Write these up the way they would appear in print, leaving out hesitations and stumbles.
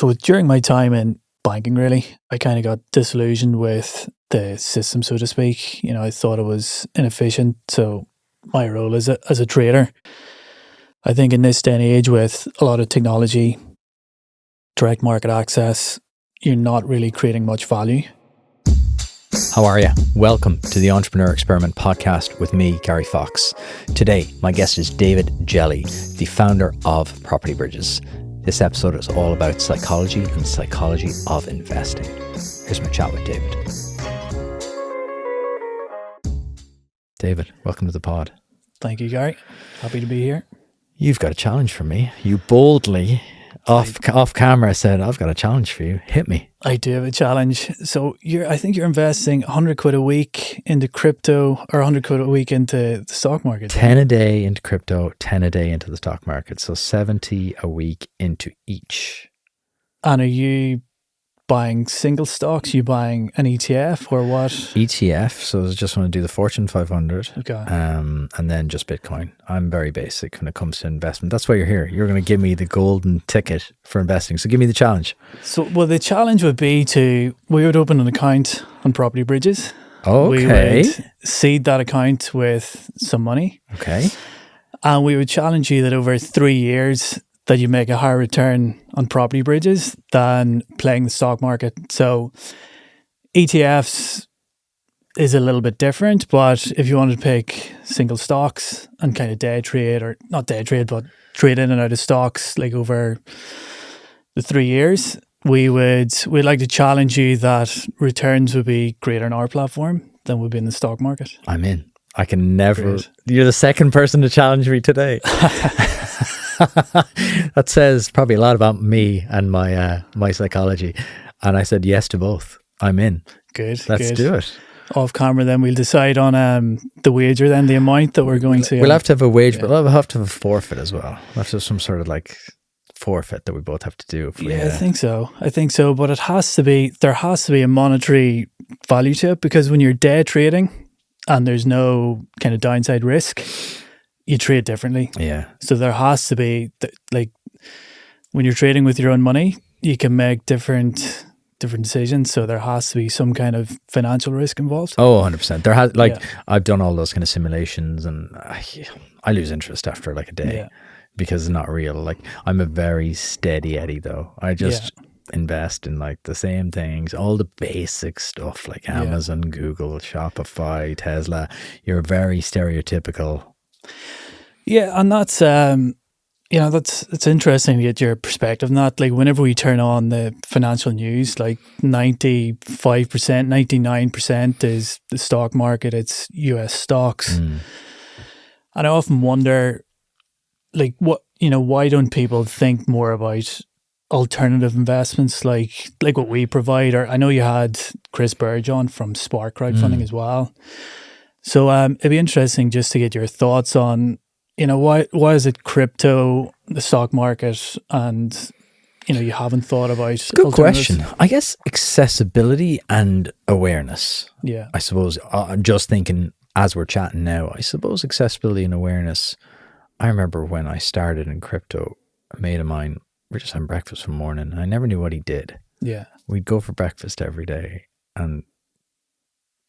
So during my time in banking, really, I kind of got disillusioned with the system, so to speak. I thought it was inefficient. So my role as a trader, I think in this day and age with a lot of technology, direct market access, you're not really creating much value. How are you? Welcome to the Entrepreneur Experiment podcast with me, Gary Fox. Today, my guest is David Jelly, the founder of Property Bridges. This episode is all about psychology and psychology of investing. Here's my chat with David. David, welcome to the pod. Thank you, Gary. Happy to be here. You've got a challenge for me. You boldly, off camera, said, I've got a challenge for you. Hit me. I do have a challenge. So I think you're investing 100 quid a week into crypto or 100 quid a week into the stock market. 10 a day into crypto, 10 a day into the stock market. So 70 a week into each. And are you buying single stocks? Are you buying an ETF or what? ETF. So I just want to do the Fortune 500. Okay. And then just Bitcoin. I'm very basic when it comes to investment. That's why you're here. You're going to give me the golden ticket for investing. So give me the challenge. So, well, the challenge would be we would open an account on Property Bridges. Okay. We would seed that account with some money. Okay. And we would challenge you that over 3 years that you make a higher return on Property Bridges than playing the stock market. So ETFs is a little bit different, but if you wanted to pick single stocks and kind of day trade, or not day trade, but trade in and out of stocks like over the 3 years, we'd like to challenge you that returns would be greater in our platform than would be in the stock market. I'm in. I can never. Great. You're the second person to challenge me today. That says probably a lot about me and my psychology. And I said yes to both. I'm in. Good. Let's do it. Off camera, then we'll decide on the wager, then the amount that we're going to. We'll have to have a wager, but we'll have to have a forfeit as well. We'll have to have some sort of like forfeit that we both have to do. I think so. But there has to be a monetary value to it, because when you're day trading and there's no kind of downside risk, you trade differently. Yeah. So there has to be, like, when you're trading with your own money, you can make different decisions. So there has to be some kind of financial risk involved. Oh, 100%. There has, I've done all those kind of simulations, and I lose interest after like a day because it's not real. Like, I'm a very steady Eddie though. I just invest in like the same things, all the basic stuff like Amazon, Google, Shopify, Tesla. You're very stereotypical. Yeah, and that's it's interesting to get your perspective on that. Like, whenever we turn on the financial news, like 95%, 99% is the stock market, it's US stocks. And I often wonder, like, why don't people think more about alternative investments like what we provide? Or I know you had Chris Burge on from Spark crowdfunding as well. So it'd be interesting just to get your thoughts on, why is it crypto, the stock market, and, you haven't thought about Good question. I guess accessibility and awareness. Yeah. I suppose, I'm just thinking as we're chatting now, I suppose accessibility and awareness. I remember when I started in crypto, a mate of mine, we're just having breakfast one morning, and I never knew what he did. Yeah. We'd go for breakfast every day, and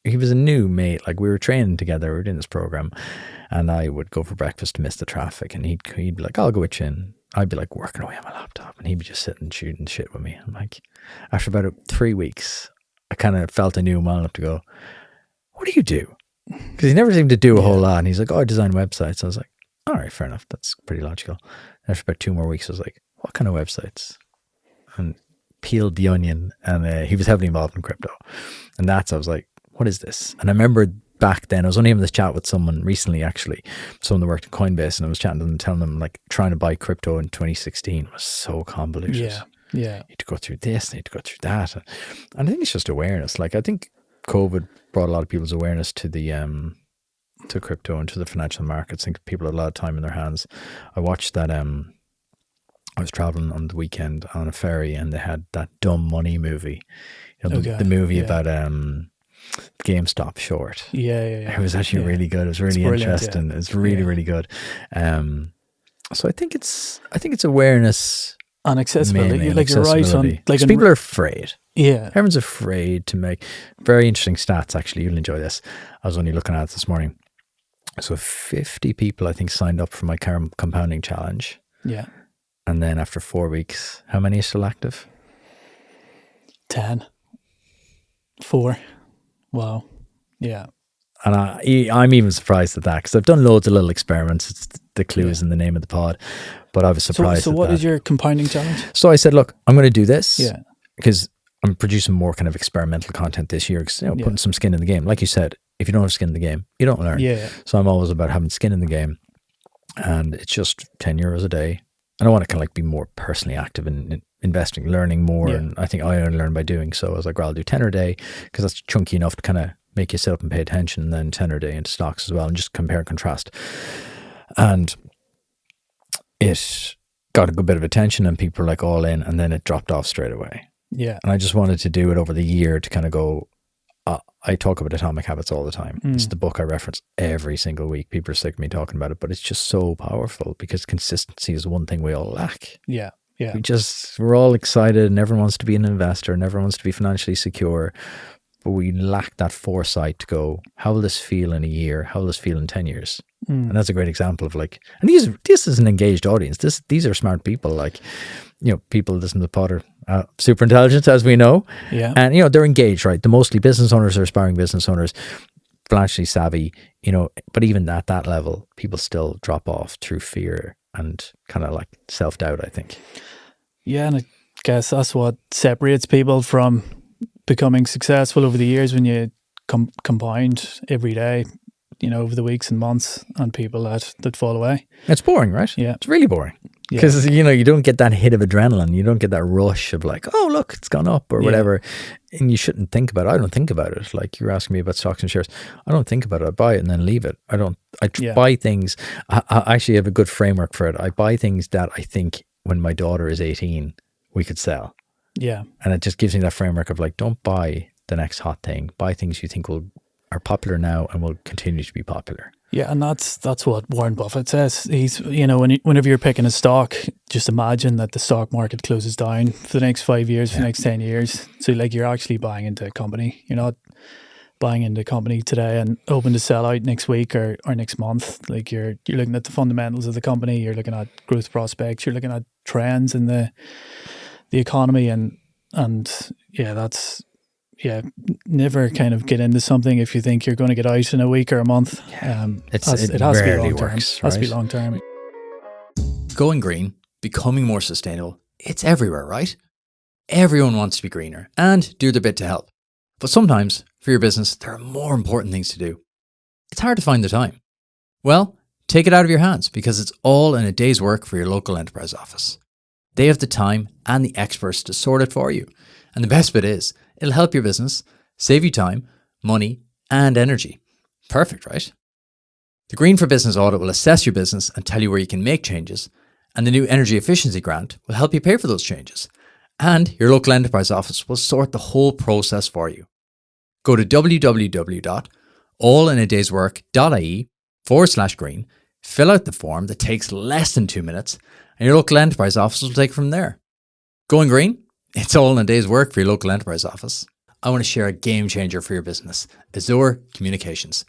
he was a new mate. Like, we were training together, we were doing this program, and I would go for breakfast to miss the traffic, and he'd be like, I'll go with you in. I'd be like working away on my laptop, and he'd be just sitting shooting shit with me. I'm like, after about 3 weeks, I kind of felt I knew him well enough to go, what do you do? Because he never seemed to do a whole lot. And he's like, I design websites. I was like, all right, fair enough. That's pretty logical. After about 2 more weeks, I was like, what kind of websites? And peeled the onion, and he was heavily involved in crypto. And I was like, what is this? And I remember back then, I was only having this chat with someone recently, actually, someone that worked in Coinbase, and I was chatting to them, telling them like trying to buy crypto in 2016 was so convoluted. Yeah. You need to go through this, you need to go through that. And I think it's just awareness. Like, I think COVID brought a lot of people's awareness to the to crypto and to the financial markets. I think people had a lot of time in their hands. I watched that I was traveling on the weekend on a ferry, and they had that Dumb Money movie. The movie about GameStop short. Yeah. It was actually really good. It was really interesting. It's really, really good. So I think it's awareness And accessibility, Mainly, like you're right on, accessibility. like 'Cause people are afraid. yeah, Everyone's afraid to make very interesting stats. Actually, you'll enjoy this. I was only looking at it this morning. So 50 people, I think, signed up for my compounding challenge. yeah, And then after 4 weeks, how many are still active? 10, 4. Wow, yeah. And I'm even surprised at that because I've done loads of little experiments. It's the clue is in the name of the pod. But I was surprised So at what that. is your compounding challenge? So I said, look, I'm going to do this. Yeah. Because I'm producing more kind of experimental content this year. Because, putting some skin in the game. Like you said, if you don't have skin in the game, you don't learn. Yeah. So I'm always about having skin in the game. And it's just €10 a day. And I want to kind of like be more personally active in investing, learning more. Yeah. And I think I only learn by doing. So I was like, well, I'll do 10 a day because that's chunky enough to kind of make you sit up and pay attention, and then 10 a day into stocks as well, and just compare and contrast. And it got a good bit of attention, and people were like all in, and then it dropped off straight away. Yeah. And I just wanted to do it over the year to kind of go, I talk about Atomic Habits all the time. It's the book I reference every single week. People are sick of me talking about it, but it's just so powerful because consistency is one thing we all lack. Yeah. Yeah. We're all excited and everyone wants to be an investor and everyone wants to be financially secure, but we lack that foresight to go, how will this feel in a year? How will this feel in 10 years? And that's a great example of like, and this is an engaged audience. These are smart people. Like, people listen to the pod are super intelligent, as we know. Yeah. And, they're engaged, right? The mostly business owners are aspiring business owners, financially savvy, but even at that level, people still drop off through fear and kind of like self-doubt, I think. Yeah. And I guess that's what separates people from becoming successful over the years, when you compound every day, over the weeks and months, on people that fall away. It's boring, right? Yeah. It's really boring. Yeah. Because, you don't get that hit of adrenaline. You don't get that rush of like, oh, look, it's gone up or whatever. And you shouldn't think about it. I don't think about it. Like you're asking me about stocks and shares. I don't think about it. I buy it and then leave it. I buy things. I actually have a good framework for it. I buy things that I think when my daughter is 18, we could sell. Yeah. And it just gives me that framework of like, don't buy the next hot thing. Buy things you think are popular now and will continue to be popular. Yeah, and that's what Warren Buffett says. He's, whenever you're picking a stock, just imagine that the stock market closes down for the next 5 years, for the next 10 years. So like you're actually buying into a company. You're not buying into a company today and hoping to sell out next week or next month. Like you're looking at the fundamentals of the company. You're looking at growth prospects. You're looking at trends in the economy, and that's. Yeah, never kind of get into something if you think you're going to get out in a week or a month. It has to be long term. It has to be long term. Going green, becoming more sustainable, it's everywhere, right? Everyone wants to be greener and do their bit to help. But sometimes, for your business, there are more important things to do. It's hard to find the time. Well, take it out of your hands because it's all in a day's work for your local enterprise office. They have the time and the experts to sort it for you. And the best bit is, it'll help your business, save you time, money, and energy. Perfect, right? The Green for Business audit will assess your business and tell you where you can make changes, and the new energy efficiency grant will help you pay for those changes. And your local enterprise office will sort the whole process for you. Go to www.allinadayswork.ie/green, fill out the form that takes less than 2 minutes, and your local enterprise office will take it from there. Going green? It's all in a day's work for your local enterprise office. I want to share a game changer for your business, Azure Communications.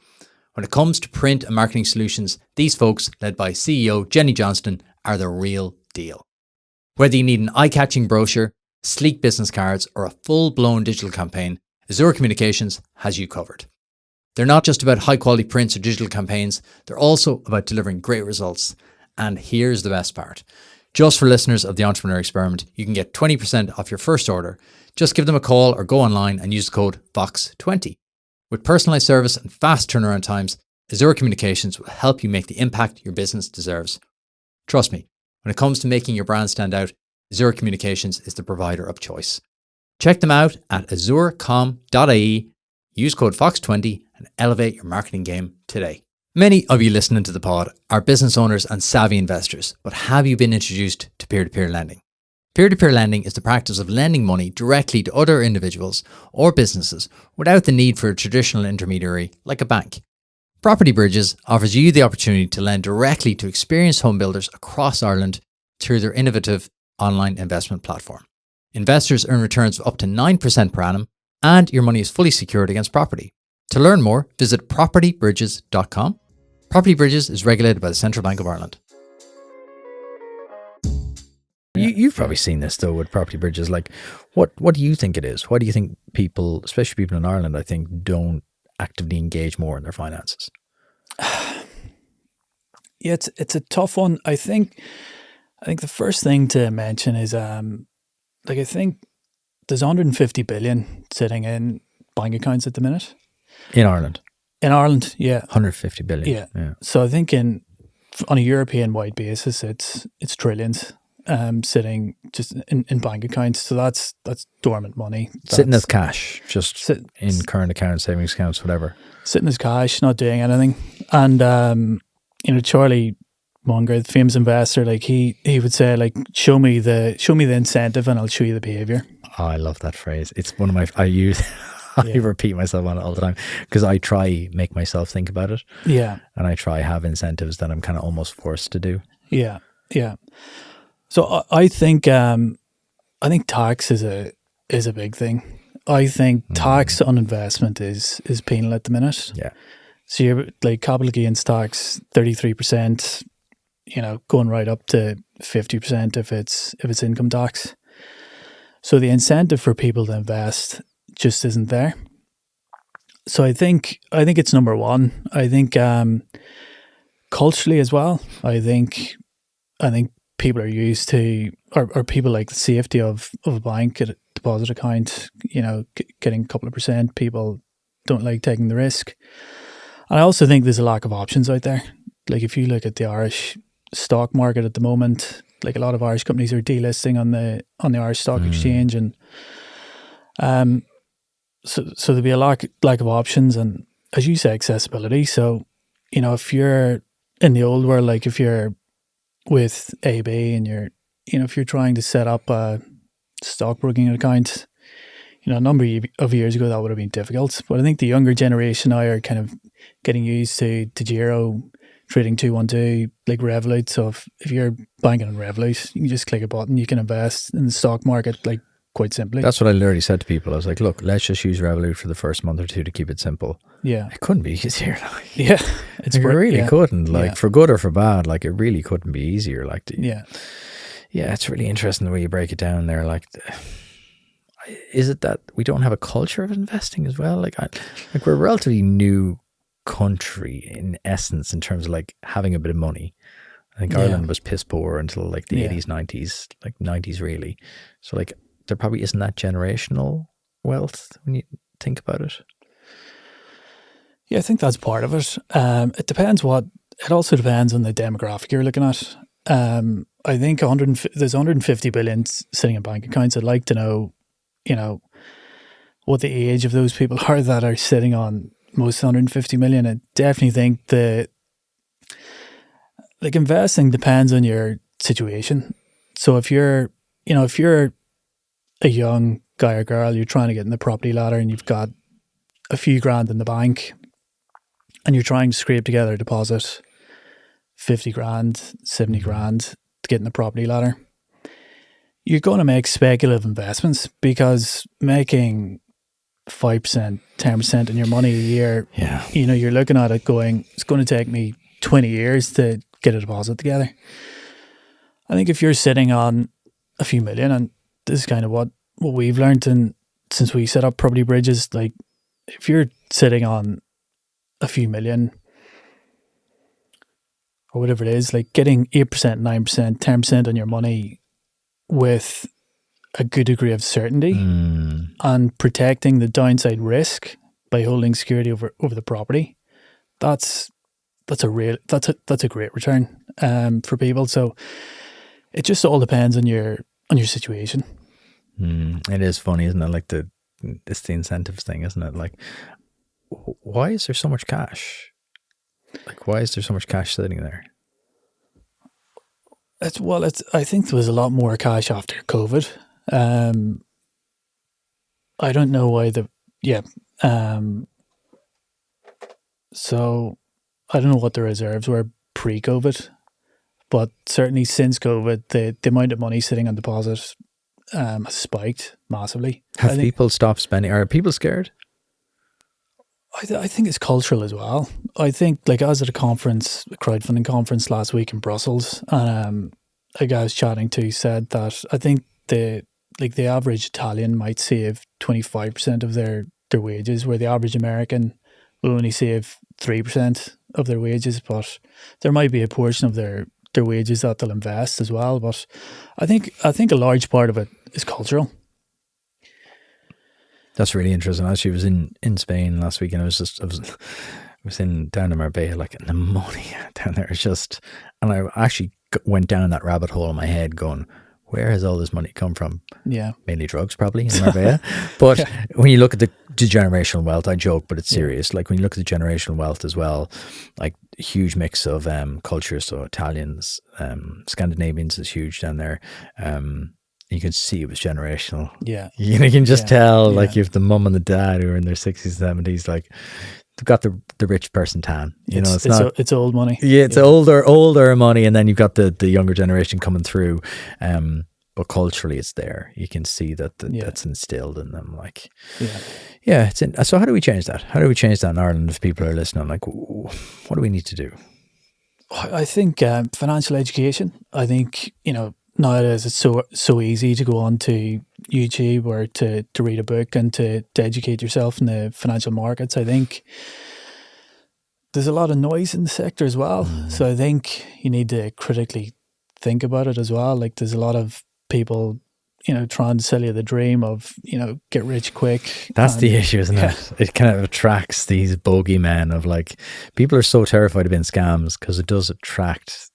When it comes to print and marketing solutions, these folks, led by CEO Jenny Johnston, are the real deal. Whether you need an eye-catching brochure, sleek business cards, or a full-blown digital campaign, Azure Communications has you covered. They're not just about high-quality prints or digital campaigns, they're also about delivering great results. And here's the best part. Just for listeners of the Entrepreneur Experiment, you can get 20% off your first order. Just give them a call or go online and use the code VOX20. With personalized service and fast turnaround times, Azure Communications will help you make the impact your business deserves. Trust me, when it comes to making your brand stand out, Azure Communications is the provider of choice. Check them out at azurecom.ie, use code VOX20 and elevate your marketing game today. Many of you listening to the pod are business owners and savvy investors, but have you been introduced to peer-to-peer lending? Peer-to-peer lending is the practice of lending money directly to other individuals or businesses without the need for a traditional intermediary like a bank. Property Bridges offers you the opportunity to lend directly to experienced home builders across Ireland through their innovative online investment platform. Investors earn returns of up to 9% per annum, and your money is fully secured against property. To learn more, visit propertybridges.com. Property Bridges is regulated by the Central Bank of Ireland. You've probably seen this though with Property Bridges. Like, what do you think it is? Why do you think people, especially people in Ireland, I think, don't actively engage more in their finances? Yeah, it's a tough one. I think the first thing to mention is I think there's 150 billion sitting in bank accounts at the minute. In Ireland? In Ireland, yeah. 150 billion. Yeah. So I think on a European wide basis, it's trillions sitting just in bank accounts. So that's dormant money. Sitting as cash, just in current accounts, savings accounts, whatever. Sitting as cash, not doing anything. And Charlie Munger, the famous investor, like he would say, like, show me the incentive and I'll show you the behavior. Oh, I love that phrase. It's one of my, I repeat myself on it all the time because I try make myself think about it. Yeah. And I try have incentives that I'm kind of almost forced to do. Yeah. Yeah. So I think tax is a big thing. I think tax on investment is penal at the minute. Yeah. So you're like capital gains tax 33%, going right up to 50% if it's income tax. So the incentive for people to invest just isn't there. So I think it's number one. I think culturally as well. I think people are used to, or people like the safety of a bank at a deposit account. Getting a couple of percent. People don't like taking the risk. And I also think there's a lack of options out there. Like if you look at the Irish stock market at the moment, like a lot of Irish companies are delisting on the Irish Stock Exchange, and so there'll be a lack of options, and as you say, accessibility. So if you're in the old world, like if you're with AB and if you're trying to set up a stockbroking account, a number of years ago that would have been difficult. But I think the younger generation now are kind of getting used to Giro, trading 212, like Revolut. So if you're banking on Revolut, you can just click a button, you can invest in the stock market like quite simply. That's what I literally said to people. I was like, look, let's just use Revolut for the first month or two to keep it simple. Yeah. It couldn't be easier. Yeah. It really couldn't. For good or for bad, like it really couldn't be easier. Yeah, it's really interesting the way you break it down there. Like, is it that we don't have a culture of investing as well? Like we're a relatively new country in essence in terms of like having a bit of money. I think Ireland was piss poor until like the 80s, 90s, like 90s really. So like there probably isn't that generational wealth when you think about it. Yeah, I think that's part of it. It also depends on the demographic you're looking at. I think there's 150 billion sitting in bank accounts. I'd like to know, what the age of those people are that are sitting on most 150 million. I definitely think investing depends on your situation. So if you're a young guy or girl, you're trying to get in the property ladder and you've got a few grand in the bank and you're trying to scrape together a deposit, 50 grand, 70 grand to get in the property ladder, you're going to make speculative investments because making 5%, 10% on your money a year, you're looking at it going, it's going to take me 20 years to get a deposit together. I think if you're sitting on a few million, and this is kind of what we've learned since we set up Property Bridges, like if you're sitting on a few million or whatever it is, like getting 8%, 9%, 10% on your money with a good degree of certainty and protecting the downside risk by holding security over the property, that's a great return for people. So it just all depends on your situation. It is funny, isn't it? Like it's the incentives thing, isn't it? Like, why is there so much cash? Like, why is there so much cash sitting there? I think there was a lot more cash after COVID. I don't know why so I don't know what the reserves were pre-COVID, but certainly since COVID, the amount of money sitting on deposit has spiked massively. Have people stopped spending? Are people scared? I think it's cultural as well. I think, like, I was at a crowdfunding conference last week in Brussels, and a guy I was chatting to said that I think the average Italian might save 25% of their wages, where the average American will only save 3% of their wages, but there might be a portion of their wages that they'll invest as well. But I think a large part of it is cultural. That's really interesting. I actually was in Spain last week, and I was down in Marbella, like, and the money down there is just, and I actually went down that rabbit hole in my head going, where has all this money come from? Yeah. Mainly drugs, probably, in Marbella. But when you look at the generational wealth, I joke, but it's serious. Like, when you look at the generational wealth as well, like, a huge mix of cultures. So Italians, Scandinavians is huge down there. You can see it was generational. Yeah. You can just tell, like, you have the mum and the dad who are in their 60s, 70s, like, they've got the rich person tan. It's old money. Yeah, it's older money, and then you've got the younger generation coming through. But culturally, it's there. You can see that's instilled in them. Like, so how do we change that? How do we change that in Ireland if people are listening? Like, what do we need to do? I think financial education. I think, nowadays it's so easy to go on to YouTube or to read a book and to educate yourself in the financial markets. I think there's a lot of noise in the sector as well. So I think you need to critically think about it as well. Like, there's a lot of people, trying to sell you the dream of, get rich quick. That's the issue, isn't it? It kind of attracts these bogeymen of, like, people are so terrified of being scams because it does attract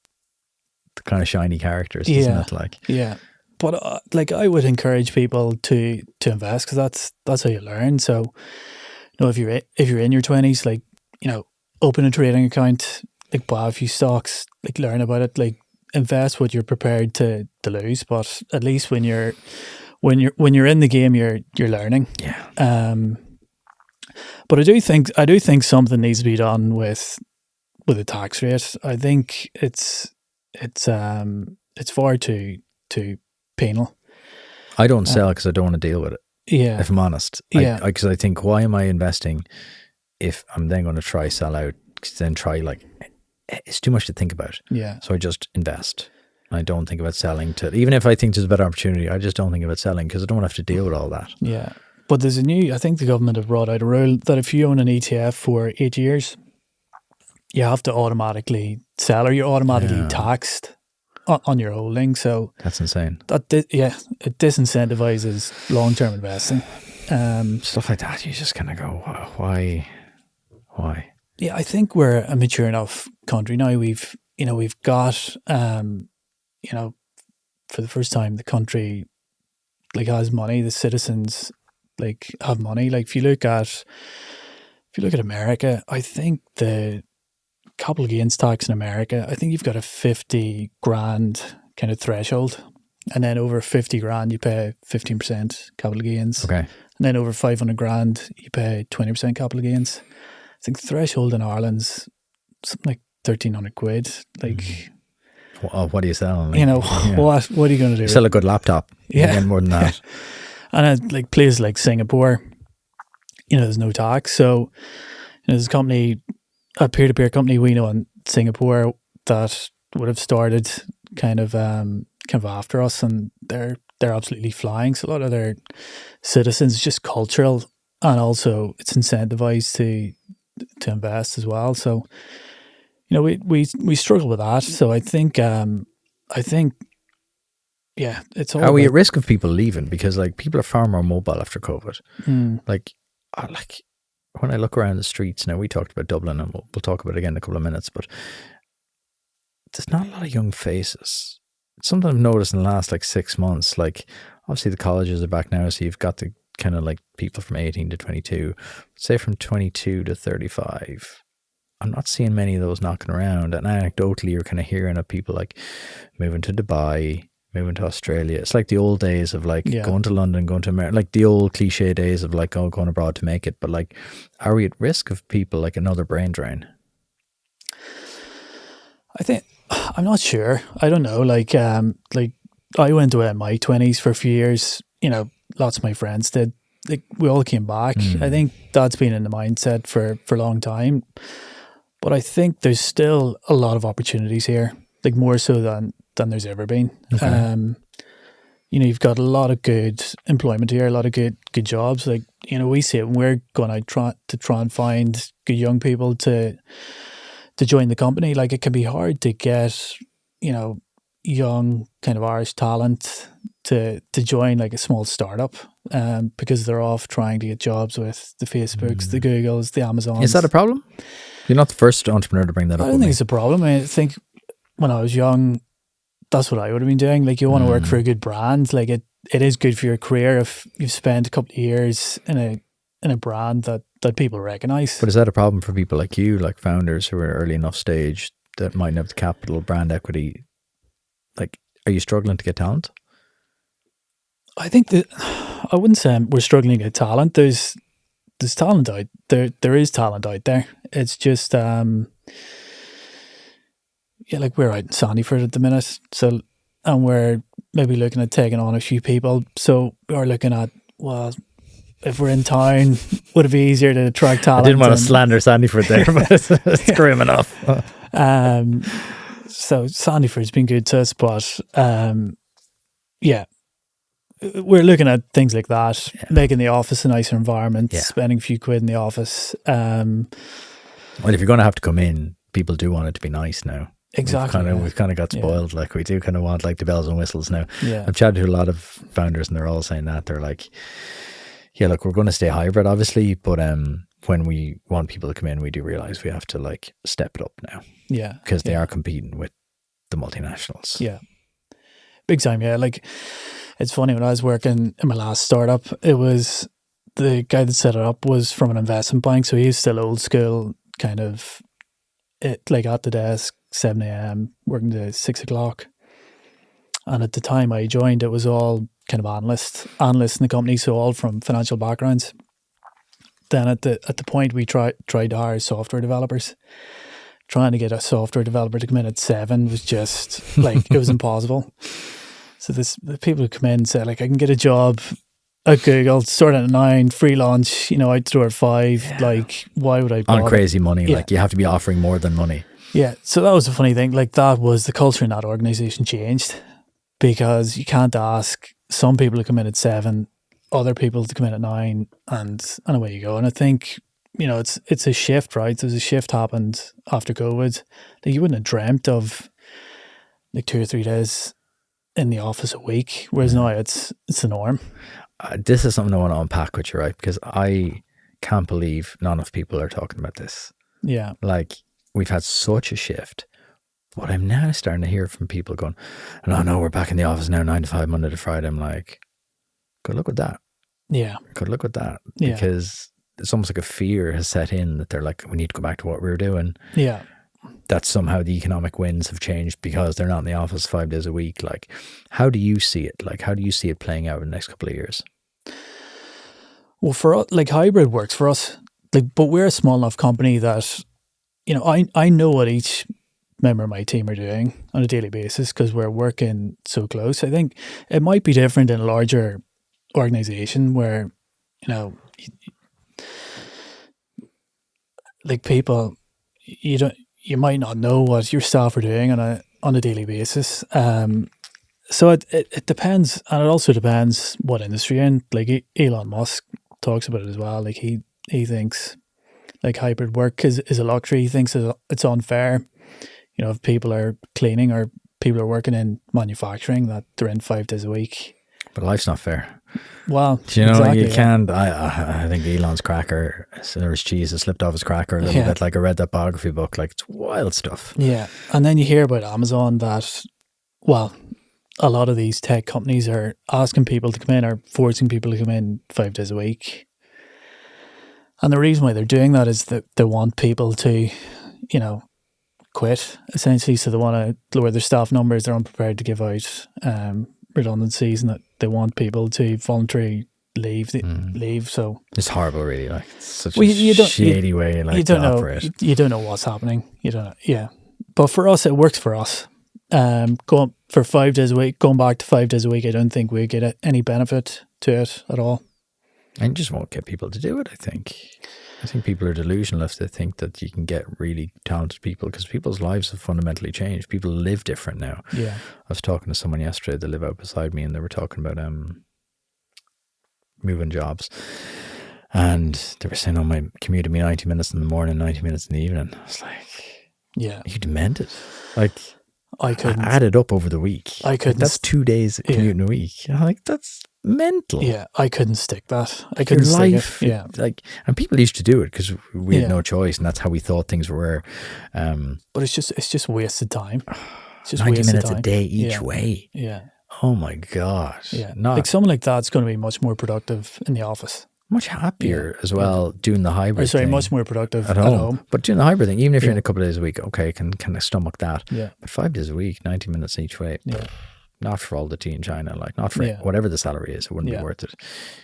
the kind of shiny characters, doesn't it? Like, but like, I would encourage people to invest, because that's how you learn. So, if you're in your 20s, like, open a trading account, like, buy a few stocks, like, learn about it, like, invest what you're prepared to lose. But at least when you're in the game, you're learning. But I do think something needs to be done with the tax rate. I think it's far too penal. I don't sell because I don't want to deal with it. Yeah. If I'm honest. Because I think, why am I investing if I'm then going to try sell out, then try, like, it's too much to think about. Yeah. So I just invest. I don't think about selling even if I think there's a better opportunity, I just don't think about selling because I don't have to deal with all that. Yeah. But there's I think the government have brought out a rule that if you own an ETF for 8 years, you have to automatically sell, or you're automatically taxed on your holding. So that's insane. It disincentivizes long-term investing. Stuff like that, you just kind of go, why? Yeah, I think we're a mature enough country now. We've got, for the first time, the country, like, has money. The citizens, like, have money. Like, if you look at America, I think the capital gains tax in America, I think you've got a 50 grand kind of threshold, and then over 50 grand you pay 15% capital gains. Okay. And then over 500 grand you pay 20% capital gains. I think the threshold in Ireland's something like 1,300 quid. Like, what do you sell? What are you going to do? Sell a good laptop. Yeah, more than that. And like places like Singapore, there's no tax. So there's a peer-to-peer company we know in Singapore that would have started kind of after us, and they're absolutely flying. So a lot of their citizens, just cultural, and also it's incentivized to invest as well. So we struggle with that. So I think it's all. Are we at risk of people leaving? Because, like, people are far more mobile after COVID. Like when I look around the streets now, we talked about Dublin, and we'll talk about it again in a couple of minutes, but there's not a lot of young faces. It's something I've noticed in the last, like, 6 months. Like, obviously the colleges are back now, so you've got the kind of, like, people from 18 to 22, say from 22 to 35. I'm not seeing many of those knocking around. And anecdotally, you're kind of hearing of people, like, moving to Dubai, moving to Australia. It's like the old days of, like, going to London, going to America, like the old cliche days of, like, going abroad to make it. But, like, are we at risk of people, like, another brain drain? I'm not sure. I don't know. Like I went away in my 20s for a few years. Lots of my friends did. Like we all came back. I think that's been in the mindset for a long time. But I think there's still a lot of opportunities here, like more so than there's ever been. Okay. You've got a lot of good employment here, a lot of good jobs. Like, we see it when we're going out to try and find good young people to join the company. Like, it can be hard to get, young kind of Irish talent to join like a small startup, because they're off trying to get jobs with the Facebooks, the Googles, the Amazons. Is that a problem? You're not the first entrepreneur to bring that up. I don't think it's a problem. I think when I was young, that's what I would have been doing. Like, you want to work for a good brand. Like, it is good for your career if you've spent a couple of years in a brand that people recognize. But is that a problem for people like you, like founders who are early enough stage that might have the capital, brand equity? Like, are you struggling to get talent? I think that I wouldn't say we're struggling to get talent. There's talent out there. There is talent out there. It's just like we're out in Sandyford at the minute, so, and we're maybe looking at taking on a few people. So we're looking at, well, if we're in town, would it be easier to attract talent? I didn't want to slander Sandyford there, but it's grim enough. So Sandyford's been good to us, but yeah, we're looking at things like that, making the office a nicer environment, spending a few quid in the office. Well, if you're going to have to come in, people do want it to be nice now. Exactly. We've kind of got spoiled. Like, we do kind of want like the bells and whistles now. Yeah. I've chatted to a lot of founders and they're all saying that. They're like, yeah, look, we're going to stay hybrid, obviously, but when we want people to come in, we do realize we have to like step it up now. Yeah. Because they are competing with the multinationals. Yeah. Big time, yeah. Like, it's funny, when I was working in my last startup, it was the guy that set it up was from an investment bank, so he's still old school, kind of like at the desk, 7 a.m, working to 6 o'clock. And at the time I joined, it was all kind of analysts in the company, so all from financial backgrounds. Then at the point we tried to hire software developers. Trying to get a software developer to come in at 7 was just like, it was impossible. So the people who come in say, like, I can get a job at Google, start at 9, free lunch, out the door at 5. Yeah. Like, why would I bother? On crazy money, like you have to be offering more than money. Yeah, so that was the funny thing. Like, that was the culture in that organisation changed, because you can't ask some people to come in at 7, other people to come in at 9, and away you go. And I think, it's a shift, right? There's a shift happened after COVID. Like, you wouldn't have dreamt of like 2 or 3 days in the office a week, whereas now it's the norm. This is something I want to unpack with you, right? Because I can't believe not enough people are talking about this. Yeah. Like, we've had such a shift, but I'm now starting to hear from people going, no, we're back in the office now, 9 to 5, Monday to Friday. I'm like, good luck with that. Yeah. Good luck with that. Yeah. Because it's almost like a fear has set in that they're like, we need to go back to what we were doing. Yeah. That somehow the economic winds have changed because they're not in the office 5 days a week. Like, how do you see it? Like, how do you see it playing out in the next couple of years? Well, for us, like, hybrid works for us. Like, but we're a small enough company that, I know what each member of my team are doing on a daily basis because we're working so close. I think it might be different in a larger organization where, like, people, you might not know what your staff are doing on a daily basis. So it depends, and it also depends what industry you're in. Like, Elon Musk talks about it as well. Like, he thinks like hybrid work is a luxury. He thinks it's unfair. If people are cleaning or people are working in manufacturing, that they're in 5 days a week. But life's not fair. Well, exactly, you can't. I think Elon's cracker, or his cheese has slipped off his cracker a little bit. Like, I read that biography book. Like, it's wild stuff. Yeah, and then you hear about Amazon that, well, a lot of these tech companies are asking people to come in or forcing people to come in 5 days a week. And the reason why they're doing that is that they want people to, quit, essentially. So they want to lower their staff numbers. They're unprepared to give out redundancies, and that they want people to voluntarily leave. So it's horrible, really. Like, it's such a shady way. Like, you don't to know. operate. You don't know what's happening. You don't know. Yeah, But for us, it works for us. Going for 5 days a week, going back to 5 days a week, I don't think we get any benefit to it at all. And you just won't get people to do it, I think. I think people are delusional if they think that you can get really talented people, because people's lives have fundamentally changed. People live different now. Yeah. I was talking to someone yesterday that live out beside me, and they were talking about moving jobs. And they were saying, my commute would be 90 minutes in the morning, 90 minutes in the evening. I was like, yeah, you demented. Like, I couldn't. Add it up over the week. I couldn't. That's 2 days commuting a week. I'm like, that's mental. Yeah, I couldn't stick that. I couldn't Your stick life, it. Yeah. Like, and people used to do it because we had no choice, and that's how we thought things were. But it's just wasted time. It's just 90 wasted minutes time. a day each way. Yeah. Oh my gosh. Yeah. Not like someone like that's going to be much more productive in the office. much happier as well doing the hybrid thing. Much more productive at home. But doing the hybrid thing, even if you're in a couple of days a week, okay, can I stomach that? Yeah. But 5 days a week, 90 minutes each way, not for all the tea in China, like not for whatever the salary is, it wouldn't be worth it.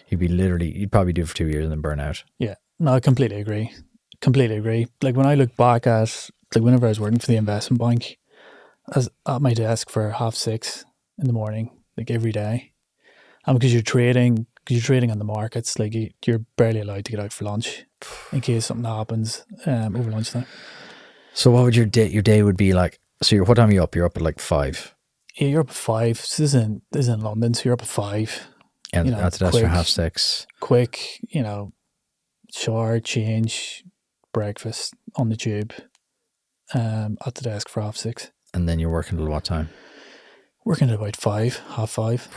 You'd probably do it for 2 years and then burn out. Yeah. No, I completely agree. Like when I look back at, like whenever I was working for the investment bank, I was at my desk for 6:30 in the morning, like every day. And because you're trading on the markets, like you're barely allowed to get out for lunch in case something happens over lunchtime. So what would your day would be like? So what time are you up? You're up at like 5. Yeah, you're up at 5. So this is in London, so you're up at 5. And that's for 6:30. Quick, shower, change, breakfast on the tube, at the desk for 6:30. And then you're working till what time? Working at about 5, 5:30.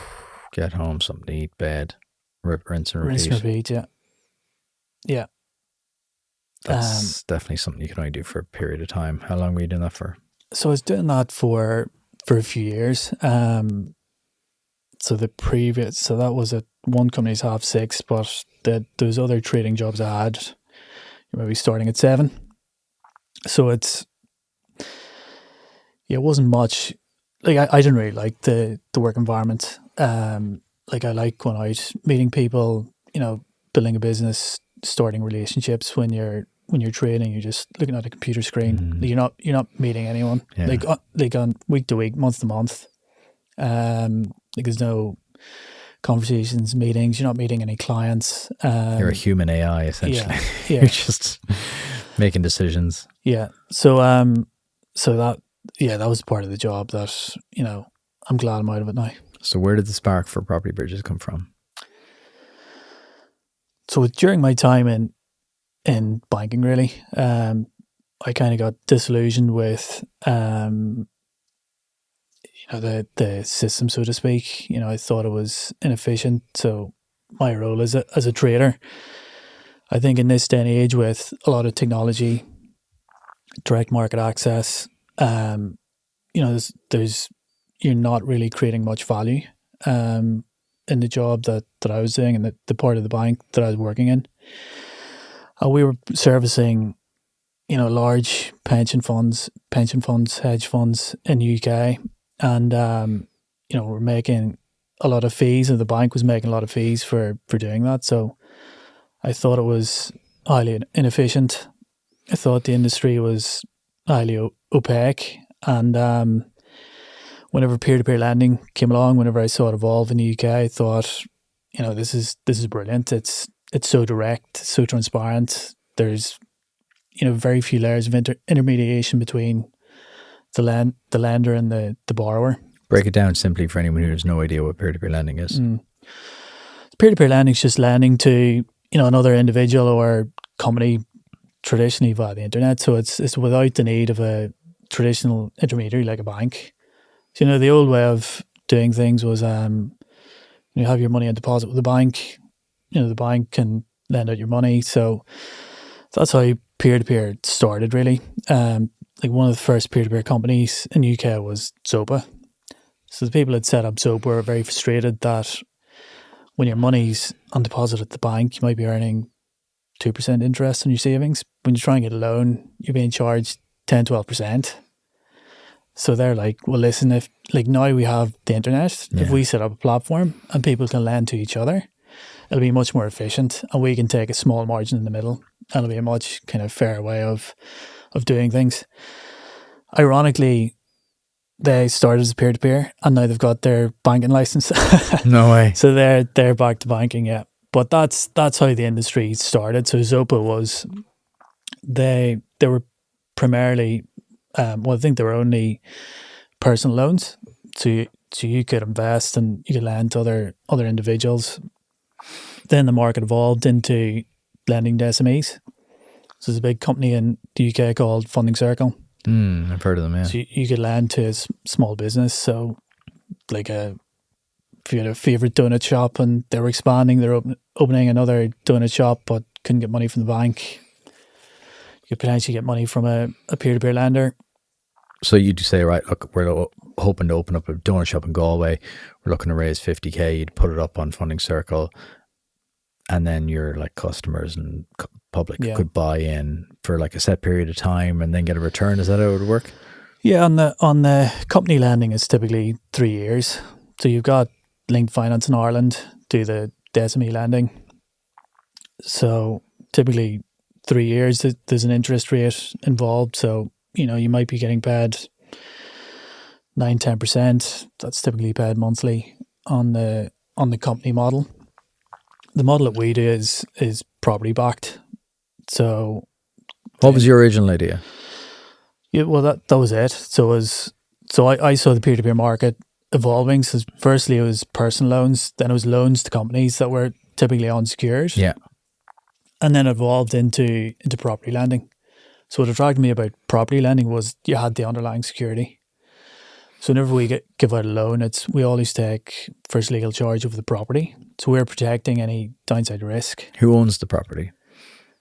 Get home, something to eat, bed, rinse and repeat. Rinse and repeat, yeah. Yeah. That's definitely something you can only do for a period of time. How long were you doing that for? So I was doing that for a few years. So that was at one company's 6:30, but those other trading jobs I had, maybe starting at 7. So it wasn't much. Like I didn't really like the work environment. Like I like going out, meeting people, building a business, starting relationships. When you're trading, you're just looking at a computer screen. Mm-hmm. You're not meeting anyone. Yeah. Like on week to week, month to month. Like there's no conversations, meetings. You're not meeting any clients. You're a human AI essentially. Yeah. You're just making decisions. Yeah. So that was part of the job that, I'm glad I'm out of it now. So where did the spark for Property Bridges come from? So during my time in banking, really, I kind of got disillusioned with, the system, so to speak. I thought it was inefficient. So my role as a trader, I think in this day and age with a lot of technology, direct market access, there's you're not really creating much value in the job that I was doing and the part of the bank that I was working in. We were servicing, large pension funds, hedge funds in the UK, and we're making a lot of fees, and the bank was making a lot of fees for doing that. So I thought it was highly inefficient. I thought the industry was highly opaque, and whenever peer-to-peer lending came along, whenever I saw it evolve in the UK, I thought, this is brilliant. It's so direct, so transparent. There's, very few layers of intermediation between the lender and the borrower. Break it down simply for anyone who has no idea what peer-to-peer lending is. Peer-to-peer lending is just lending to, another individual or company traditionally via the internet. So it's without the need of a traditional intermediary like a bank. So, the old way of doing things was you have your money on deposit with the bank. The bank can lend out your money. So that's how peer-to-peer started, really. Like one of the first peer-to-peer companies in the UK was Zopa. So the people that set up Zopa were very frustrated that when your money's on deposit at the bank, you might be earning 2% interest on your savings. When you try and get a loan, you're being charged 10-12%. So they're like, well, listen, if like now we have the internet, if we set up a platform and people can lend to each other, it'll be much more efficient, and we can take a small margin in the middle, and it'll be a much kind of fair way of doing things. Ironically, they started as peer-to-peer and now they've got their banking license. No way. So they're back to banking, yeah. But that's how the industry started. So Zopa was, they were primarily, well, I think they were only personal loans. So you could invest and you could lend to other individuals. Then the market evolved into lending to SMEs. So there's a big company in the UK called Funding Circle. I've heard of them, yeah. So you could lend to a small business. So like if you had a favourite donut shop and they were expanding, they're opening another donut shop but couldn't get money from the bank, you could potentially get money from a peer-to-peer lender. So you'd say, right, look, we're hoping to open up a donut shop in Galway. We're looking to raise 50k. You'd put it up on Funding Circle, and then your like customers and public could buy in for like a set period of time and then get a return. Is that how it would work? Yeah, on the company lending, it's typically 3 years. So you've got Linked Finance in Ireland do the SME lending. So typically 3 years, there's an interest rate involved. So, you might be getting paid 9-10%. That's typically paid monthly on the company model. The model that we do is property backed. So what was your original idea? Yeah, well, that was it. So I saw the peer-to-peer market evolving. So firstly, it was personal loans. Then it was loans to companies that were typically unsecured. Yeah. And then it evolved into property lending. So what attracted me about property lending was you had the underlying security. So whenever we give out a loan, we always take first legal charge over the property. So we're protecting any downside risk. Who owns the property?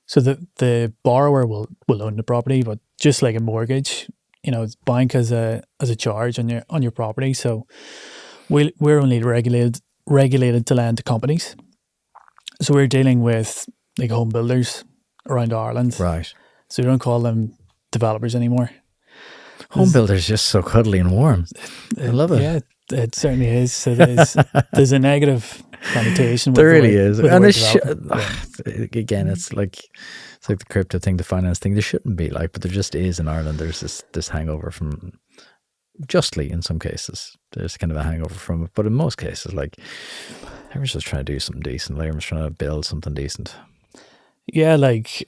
So the borrower will own the property, but just like a mortgage, the bank has a charge on your property. So we're only regulated to lend to companies. So we're dealing with like home builders around Ireland. Right. So we don't call them developers anymore. Home builders just so cuddly and warm. I love it. Yeah, it certainly is. So there's a negative connotation. There really is. And again, it's like the crypto thing, the finance thing. There shouldn't be but there just is in Ireland. There's this hangover from, justly in some cases, there's kind of a hangover from it. But in most cases, everyone's just trying to do something decent. Everyone's trying to build something decent. Yeah,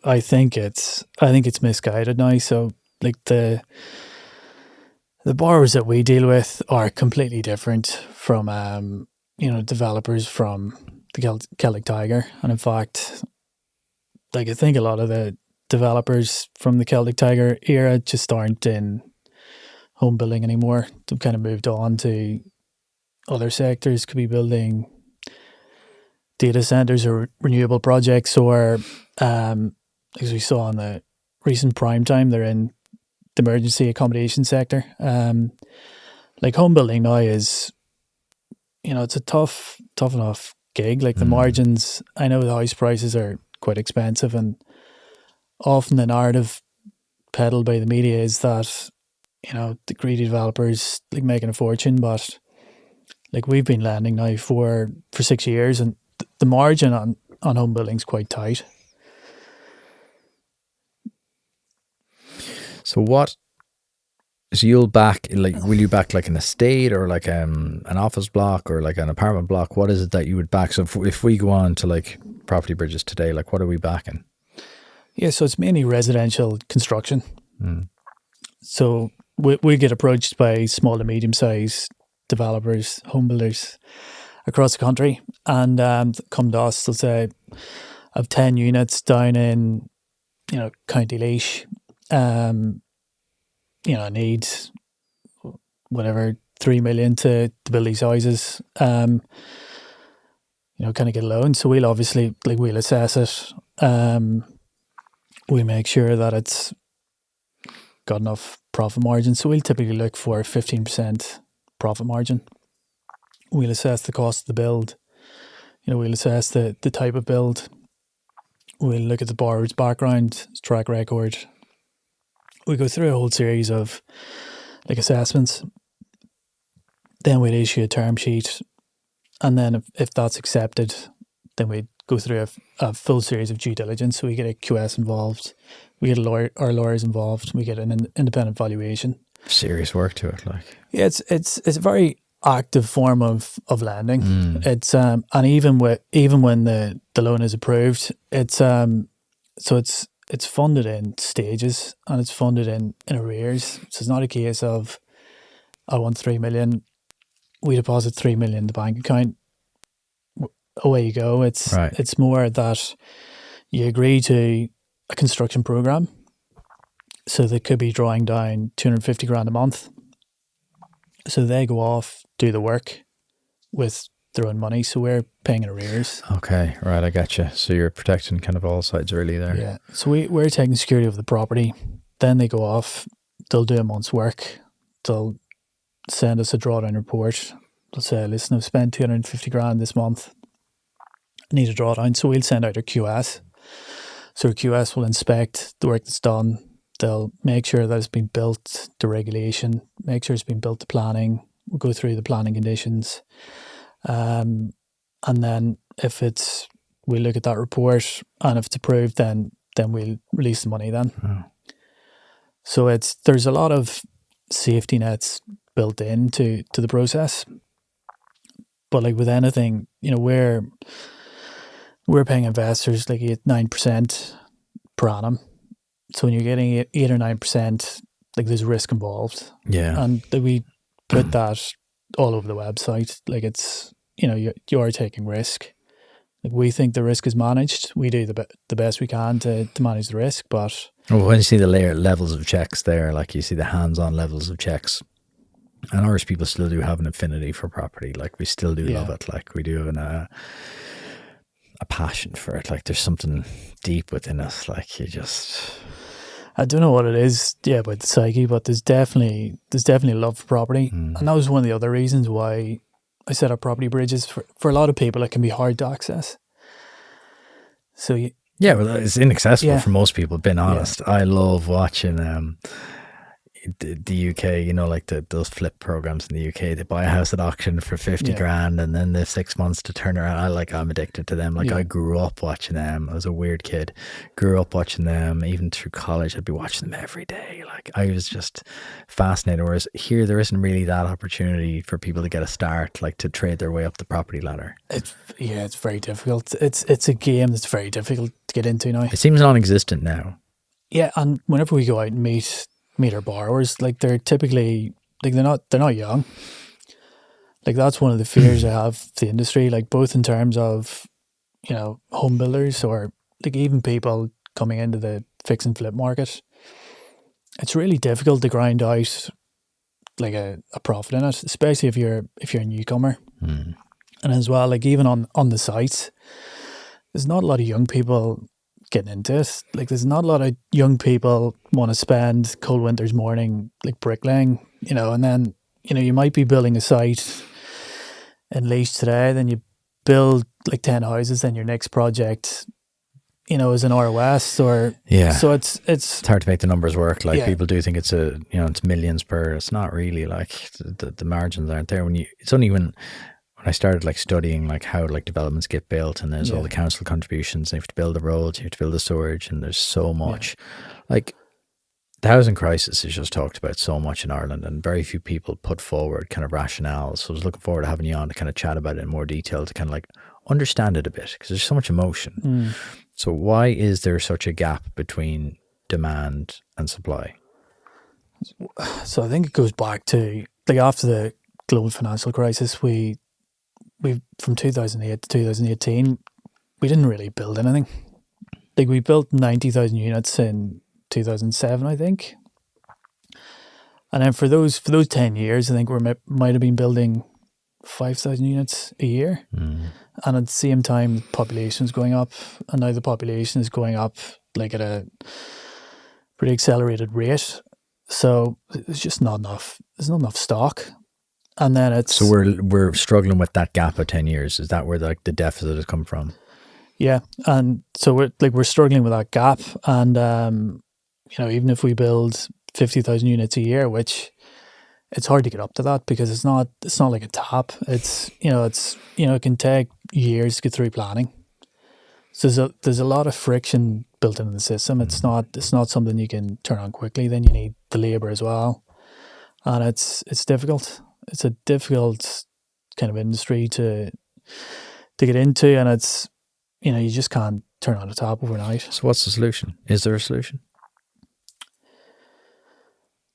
I think it's misguided now. So the borrowers that we deal with are completely different from developers from the Celtic Tiger. And in fact, I think a lot of the developers from the Celtic Tiger era just aren't in home building anymore. They've kind of moved on to other sectors, could be building data centers or renewable projects, or as we saw in the recent prime time, they're in the emergency accommodation sector. Home building now is, it's a tough enough gig. The margins, I know the house prices are quite expensive, and often the narrative peddled by the media is that, the greedy developers making a fortune, but we've been lending now for 6 years, and the margin on home building is quite tight. So you'll back, will you back an estate or an office block or an apartment block? What is it that you would back? So if we go on to Property Bridges today, what are we backing? Yeah, so it's mainly residential construction. So we get approached by small to medium-sized developers, home builders across the country, and come to us. They'll say, I have 10 units down in, County Laois. I need whatever 3 million to build these houses. Can I get a loan? So we'll obviously we'll assess it. We make sure that it's got enough profit margin. So we'll typically look for 15% profit margin. We'll assess the cost of the build. We'll assess the type of build. We'll look at the borrower's background, his track record. We go through a whole series of assessments. Then we'd issue a term sheet, and then if that's accepted, then we'd go through a full series of due diligence. So we get a QS involved, we get our lawyers involved, we get an independent valuation. Serious work to it, like. Yeah, it's a very active form of lending. It's and even when the loan is approved, it's so it's funded in stages and it's funded in arrears. So it's not a case of I want 3 million, we deposit 3 million in the bank account, away you go. It's Right. it's more that you agree to a construction program. So they could be drawing down 250 grand a month. So they go off, do the work with their own money. So we're paying in arrears. Okay, right, I got you. So you're protecting kind of all sides really there. Yeah. So we're taking security of the property. Then they go off, they'll do a month's work. They'll send us a drawdown report. They'll say, listen, I've spent 250 grand this month. I need a drawdown. So we'll send out our QS. So our QS will inspect the work that's done. They'll make sure that it's been built to regulation, make sure it's been built to planning. We'll go through the planning conditions. And then we look at that report, and if it's approved, then we'll release the money then. Oh. So there's a lot of safety nets built into the process. But like with anything, we're paying investors like 8-9% per annum. So when you're getting 8 or 9%, like there's risk involved. Yeah. And we put that all over the website. Like it's, you are taking risk. Like we think the risk is managed. We do the best we can to manage the risk, but... Well, when you see the levels of checks there, like you see the hands-on levels of checks, and Irish people still do have an affinity for property. Like we still do love it. Like we do have a passion for it. Like there's something deep within us. Like you just... I don't know what it is, about the psyche, but there's definitely love for property. And that was one of the other reasons why I set up Property Bridges. For a lot of people, it can be hard to access. So well, it's inaccessible for most people, being honest. I love watching the UK, like those flip programs in the UK. They buy a house at auction for 50 grand and then they have 6 months to turn around. I'm addicted to them. I grew up watching them. I was a weird kid. Grew up watching them. Even through college, I'd be watching them every day. I was just fascinated. Whereas here, there isn't really that opportunity for people to get a start, to trade their way up the property ladder. It's very difficult. It's a game that's very difficult to get into now. It seems non-existent now. Yeah, and whenever we go out and meet our borrowers, they're typically they're not young. That's one of the fears I have of the industry, both in terms of home builders or even people coming into the fix and flip market. It's really difficult to grind out a profit in it, especially if you're a newcomer. And as well, even on the sites, there's not a lot of young people getting into it. There's not a lot of young people want to spend cold winter's morning bricklaying, and then you might be building a site in Laois today, then you build 10 houses, then your next project is an ROS or so it's hard to make the numbers work. People do think it's it's millions per. It's not really. The margins aren't there. It's only when I started studying how developments get built, and there's all the council contributions, and you have to build the roads, you have to build the storage, and there's so much. The housing crisis is just talked about so much in Ireland, and very few people put forward kind of rationale. So I was looking forward to having you on to kind of chat about it in more detail, to kind of understand it a bit, because there's so much emotion. So why is there such a gap between demand and supply? So I think it goes back to after the global financial crisis, we from 2008 to 2018, we didn't really build anything. We built 90,000 units in 2007, I think. And then for those 10 years, I think we might have been building 5,000 units a year. And at the same time, the population is going up. And now the population is going up at a pretty accelerated rate. So there's just not enough. There's not enough stock. And then so we're struggling with that gap of 10 years. Is that where the deficit has come from? Yeah, and so we're struggling with that gap, and even if we build 50,000 units a year, which it's hard to get up to that because it's not like a tap. It's it can take years to get through planning. So there's a lot of friction built into the system. It's not something you can turn on quickly. Then you need the labour as well. and it's difficult. It's a difficult kind of industry to get into, and it's, you just can't turn on a tap overnight. So what's the solution? Is there a solution?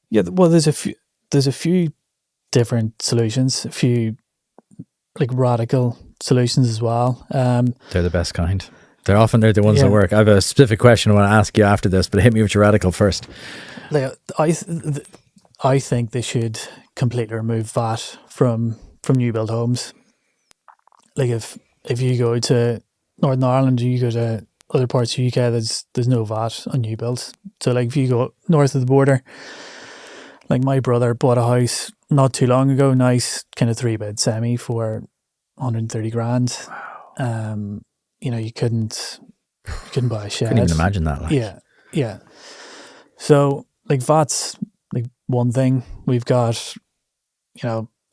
Yeah, well, there's a few different solutions, a few like radical solutions as well. They're the best kind. They're the ones that work. I have a specific question I want to ask you after this, but hit me with your radical first. Like, I think they should completely remove VAT from new build homes. Like if you go to Northern Ireland, you go to other parts of the UK, there's no VAT on new builds. So like if you go north of the border, like my brother bought a house not too long ago, nice kind of 3-bed semi for 130 grand. Wow. You couldn't buy a shed. Couldn't even imagine that. Like. Yeah. So like VAT's like one thing. We've got,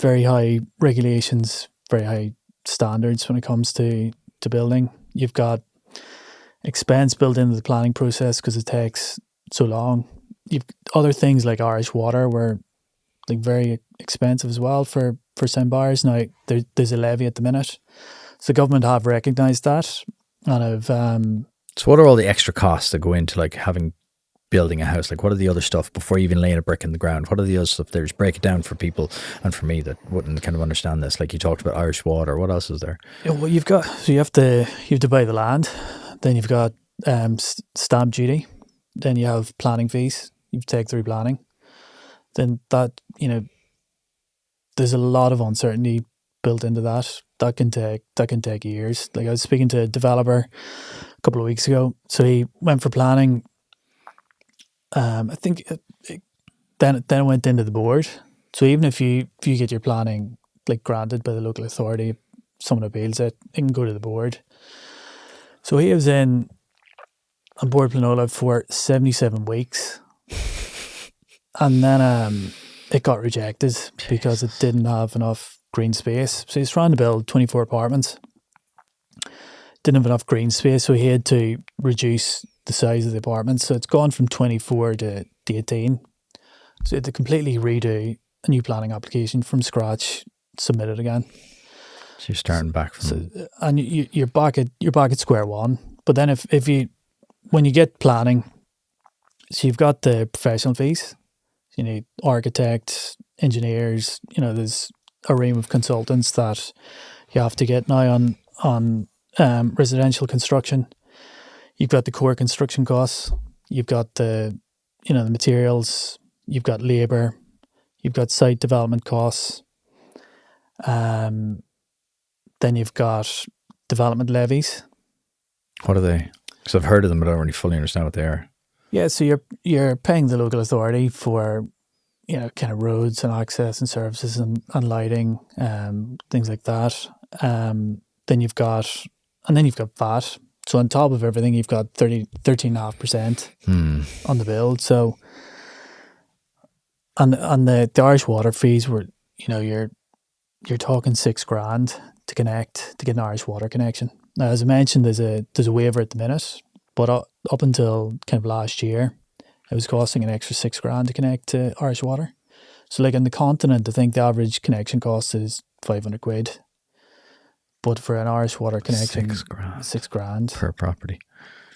very high regulations, very high standards when it comes to building. You've got expense built into the planning process because it takes so long. You've other things like Irish water were like very expensive as well for some buyers. Now there's a levy at the minute, so the government have recognised that and have. So what are all the extra costs that go into like building a house? Like what are the other stuff before you even laying a brick in the ground? What are the other stuff there? Just break it down for people and for me that wouldn't kind of understand this. Like you talked about Irish water. What else is there? Yeah, well, you have to buy the land, then you've got stamp duty, then you have planning fees. You take through planning, then that there's a lot of uncertainty built into that. That can take years. Like I was speaking to a developer a couple of weeks ago, so he went for planning. I think then it went into the board. So even if you get your planning like granted by the local authority, someone appeals it can go to the board. So he was on board Planola for 77 weeks. And then it got rejected because it didn't have enough green space. So he's trying to build 24 apartments. Didn't have enough green space, so he had to reduce the size of the apartments. So it's gone from 24 to 18. So he had to completely redo a new planning application from scratch, submit it again. So you're starting back from and you're back at square one. But then when you get planning, so you've got the professional fees. You need architects, engineers. There's a ream of consultants that you have to get now on residential construction. You've got the core construction costs. You've got the materials. You've got labour. You've got site development costs. Then you've got development levies. What are they? Because I've heard of them, but I don't really fully understand what they are. Yeah, so you're paying the local authority for kind of roads and access and services and lighting, things like that. Then you've got VAT. So on top of everything, you've got 13.5% on the build. So and the Irish water fees were, you're talking $6,000 to get an Irish water connection. Now, as I mentioned, there's a waiver at the minute, but up until kind of last year, it was costing an extra $6,000 to connect to Irish water. So like on the continent, I think the average connection cost is 500 quid. But for an Irish water connection, $6,000 per property.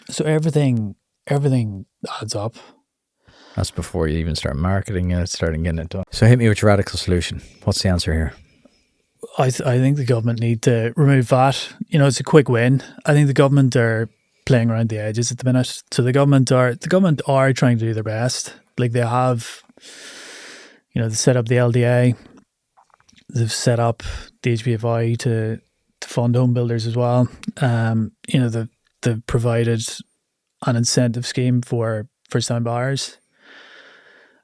So everything adds up. That's before you even start marketing it, starting getting it done. So hit me with your radical solution. What's the answer here? I think the government need to remove VAT. It's a quick win. I think the government are playing around the edges at the minute. So the government are trying to do their best. Like they have, they set up the LDA. They've set up the HBFI to fund home builders as well. They've provided an incentive scheme for first-time buyers.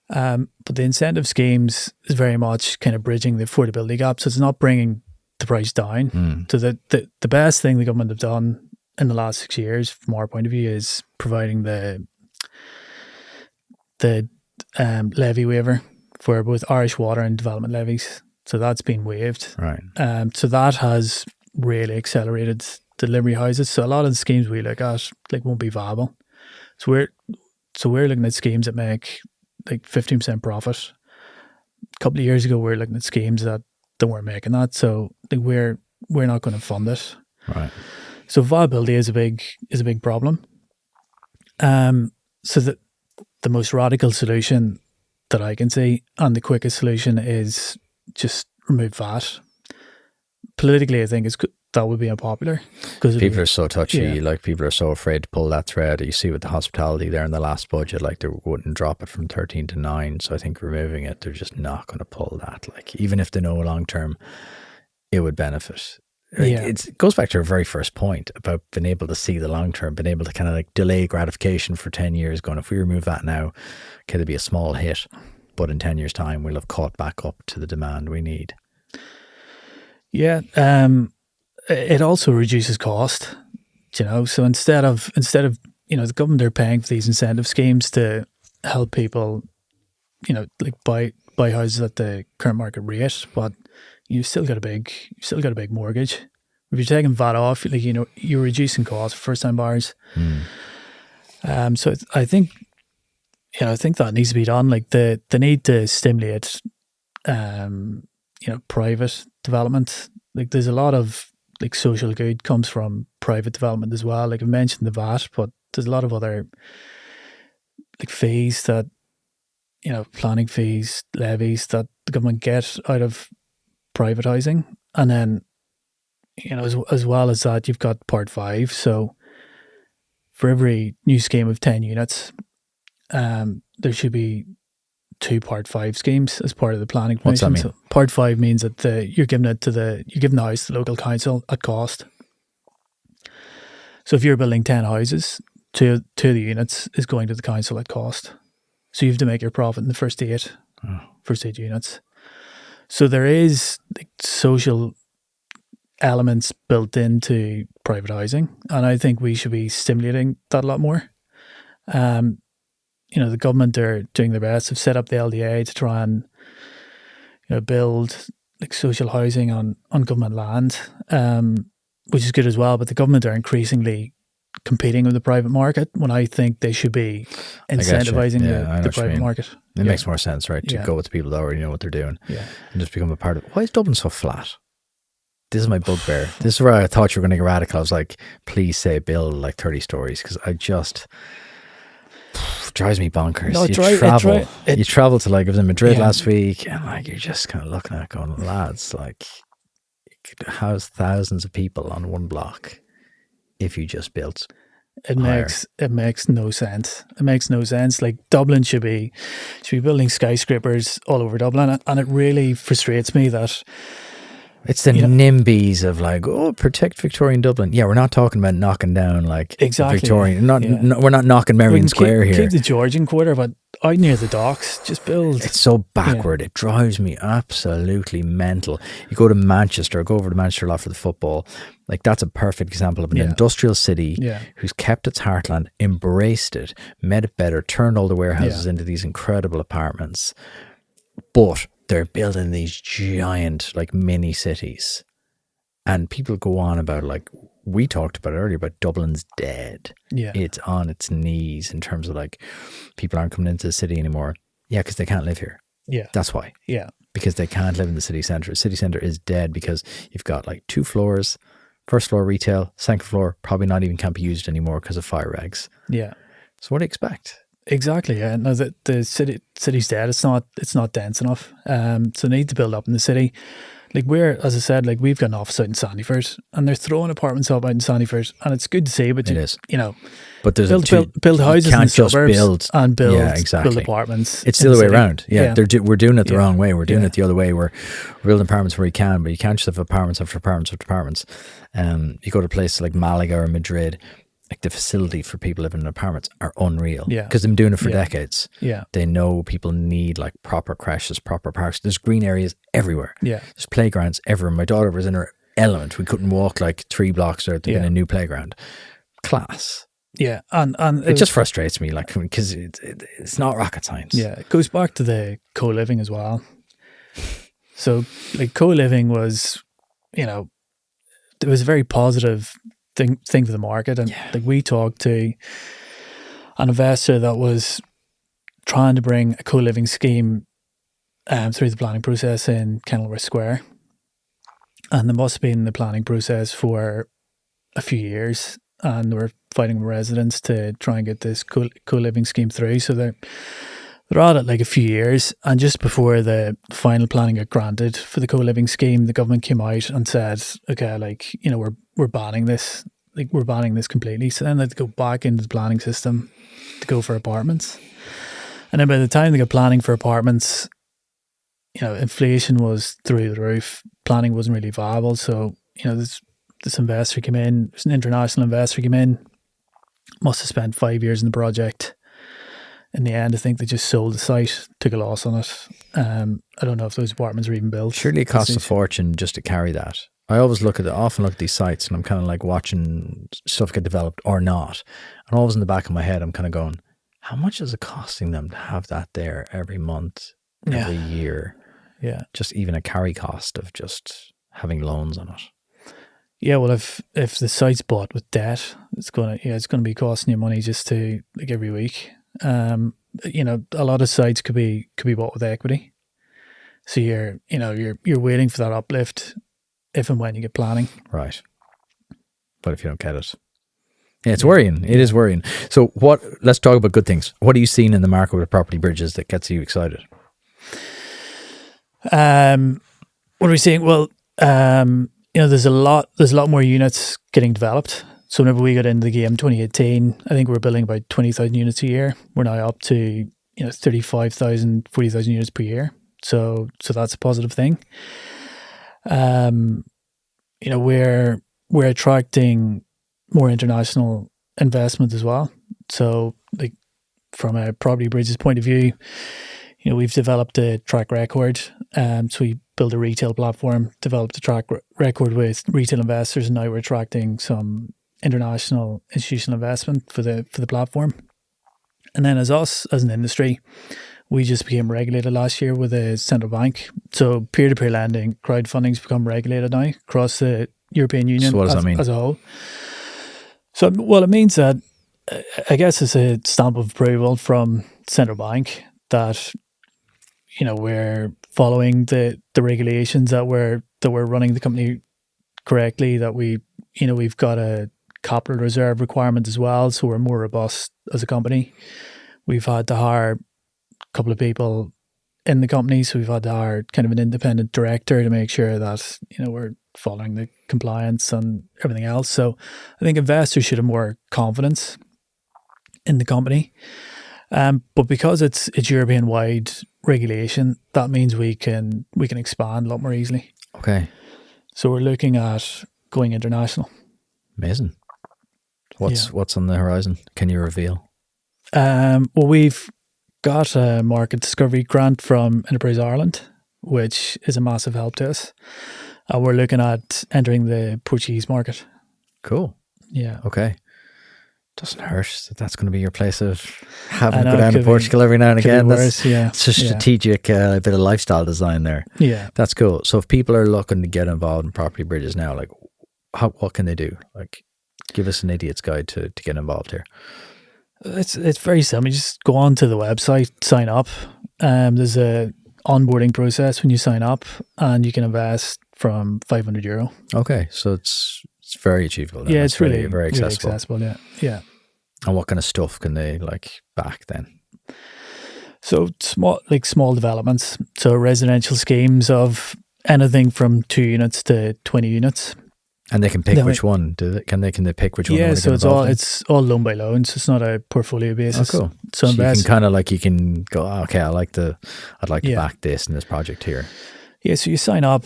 But the incentive schemes is very much kind of bridging the affordability gap. So it's not bringing the price down. So the best thing the government have done in the last 6 years, from our point of view, is providing the levy waiver for both Irish water and development levies. So that's been waived. Right. So that has really accelerated delivery houses. So a lot of the schemes we look at won't be viable. So we're looking at schemes that make 15% profit, couple of years ago, we were looking at schemes that weren't making that. So like, we're not going to fund it. Right. So viability is a big problem. So the most radical solution that I can see, and the quickest solution, is just remove VAT. Politically, I think that would be unpopular because People are so touchy. Yeah. Like, people are so afraid to pull that thread. You see with the hospitality there in the last budget, like, they wouldn't drop it from 13 to 9. So I think removing it, they're just not going to pull that. Like, even if they know long term it would benefit. Like, it goes back to our very first point about being able to see the long term, being able to kind of like delay gratification for 10 years, going, if we remove that now, okay, there'll be a small hit, but in 10 years' time, we'll have caught back up to the demand we need. Yeah. It also reduces cost, you know. So instead of you know, the government are paying for these incentive schemes to help people, you know, like buy houses at the current market rate, but you've still got a big mortgage. If you're taking VAT off, like, you know, you're reducing costs for first time buyers. So I think, you know, I think that needs to be done. Like, the need to stimulate, you know, private development. Like, there's a lot of like social good comes from private development as well. Like, I mentioned the VAT, but there's a lot of other like fees that, you know, planning fees, levies that the government get out of privatising. And then, you know, as well as that, you've got Part 5. So for every new scheme of 10 units, there should be 2 Part 5 schemes as part of the planning permission. What's that mean? So Part 5 means that you're giving the house to the local council at cost. So if you're building 10 houses, two of the units is going to the council at cost. So you have to make your profit in the first 8 units. So there is like social elements built into privatising, and I think we should be stimulating that a lot more. You know, the government are doing their best. They've set up the LDA to try and, you know, build like social housing on government land, which is good as well. But the government are increasingly competing with the private market when I think they should be incentivising the private market. It makes more sense, right? To go with the people that already know what they're doing and just become a part of it. Why is Dublin so flat? This is my bugbear. This is where I thought you were going to get radical. I was like, please say build like 30 stories, because I just... drives me bonkers. No, you travel to, like, I was in Madrid last week, and like, you're just kind of looking at it going, lads, like, you could house thousands of people on one block if you just built it makes no sense. It makes no sense. Like, Dublin should be building skyscrapers all over Dublin, and it really frustrates me that it's the NIMBYs of like, oh, protect Victorian Dublin. Yeah, we're not talking about knocking down like Victorian. We're not knocking Merrion Square here. Keep the Georgian quarter, but out near the docks, just build. It's so backward. It drives me absolutely mental. You go to Manchester, go over to Manchester a lot for the football. Like, that's a perfect example of an industrial city who's kept its heartland, embraced it, made it better, turned all the warehouses into these incredible apartments. But they're building these giant like mini cities, and people go on about, like we talked about earlier, about Dublin's dead. It's on its knees in terms of like people aren't coming into the city anymore. Because they can't live here. That's why. Because they can't live in the city centre. The city centre is dead because you've got like 2 floors, first floor retail, second floor probably not even can't be used anymore because of fire regs. So what do you expect? Exactly, yeah. No, the city's dead. It's not dense enough. So they need to build up in the city. Like, as I said, like, we've got an office out in Sandyford, and they're throwing apartments up out in Sandyford, and it's good to see. But you know, but there's build houses in the suburbs and build apartments. It's the other way around. We're doing it the wrong way. We're doing it the other way. We're building apartments where you can, but you can't just have apartments after apartments after apartments. You go to places like Malaga or Madrid. Like, the facility for people living in apartments are unreal. Because they've been doing it for decades. They know people need like proper creches, proper parks. There's green areas everywhere. There's playgrounds everywhere. My daughter was in her element. We couldn't walk like 3 blocks or in a new playground. Class. And it just frustrates me, like, because it's not rocket science. It goes back to the co-living as well. So like, co-living was, you know, it was a very positive thing for the market, and like, we talked to an investor that was trying to bring a co-living scheme through the planning process in Kenilworth Square. And they must have been in the planning process for a few years, and they were fighting with residents to try and get this co-living scheme through. So they're at it like a few years, and just before the final planning got granted for the co-living scheme, the government came out and said, okay, like, you know, we're banning this, like we're banning this completely. So then they had to go back into the planning system to go for apartments. And then by the time they got planning for apartments, you know, inflation was through the roof. Planning wasn't really viable. So, you know, this investor came in, there's an international investor came in, must have spent 5 years in the project. In the end, I think they just sold the site, took a loss on it. I don't know if those apartments were even built. Surely it costs a fortune just to carry that. I always often look at these sites, and I'm kind of like watching stuff get developed or not. And always in the back of my head, I'm kind of going, how much is it costing them to have that there every month, every year? Yeah. Just even a carry cost of just having loans on it. Yeah, well, if the site's bought with debt, it's gonna be costing you money just to, like, every week. You know, a lot of sites could be bought with equity. So you're waiting for that uplift if and when you get planning. Right. But if you don't get it. Yeah, it's worrying. It is worrying. So let's talk about good things. What are you seeing in the market with property bridges that gets you excited? What are we seeing? Well, you know, there's a lot more units getting developed. So whenever we got into the game in 2018, I think we were building about 20,000 units a year. We're now up to, you know, 35,000, 40,000 units per year. So that's a positive thing. You know, we're attracting more international investment as well. So, like, from a property bridges point of view, you know, we've developed a track record. So we built a retail platform, developed a track record with retail investors, and now we're attracting some international institutional investment for the platform. And then as an industry, we just became regulated last year with a central bank. So peer-to-peer lending, crowdfunding's become regulated now across the European Union. So what does that mean? As a whole? So, well, it means that, I guess, it's a stamp of approval from central bank that, you know, we're following the regulations, that we're running the company correctly, that we've got a capital reserve requirement as well, so we're more robust as a company. We've had to hire a couple of people in the company, so we've had to hire kind of an independent director to make sure that, you know, we're following the compliance and everything else. So I think investors should have more confidence in the company. But because it's European wide regulation, that means we can expand a lot more easily. Okay. So we're looking at going international. Amazing. What's on the horizon? Can you reveal? Well, we've got a market discovery grant from Enterprise Ireland, which is a massive help to us. We're looking at entering the Portuguese market. Cool. Yeah. Okay. Doesn't hurt that that's going to be your place of having to go down to Portugal every now and again. It's a strategic bit of lifestyle design there. Yeah. That's cool. So if people are looking to get involved in property bridges now, like, what can they do? Like, give us an idiot's guide to get involved here. It's very simple. You just go on to the website, sign up. There's a onboarding process when you sign up, and you can invest from €500. Okay, so it's very achievable. Then. Yeah, it's really very accessible. Really accessible. Yeah. And what kind of stuff can they back then? So small developments. So residential schemes of anything from 2 units to 20 units. And they can pick which one. Can they pick which one? Yeah, so it's all loan by loan. So it's not a portfolio basis. Oh, cool. So you can kind of you can go, okay, I'd like to back this in this project here. Yeah, so you sign up.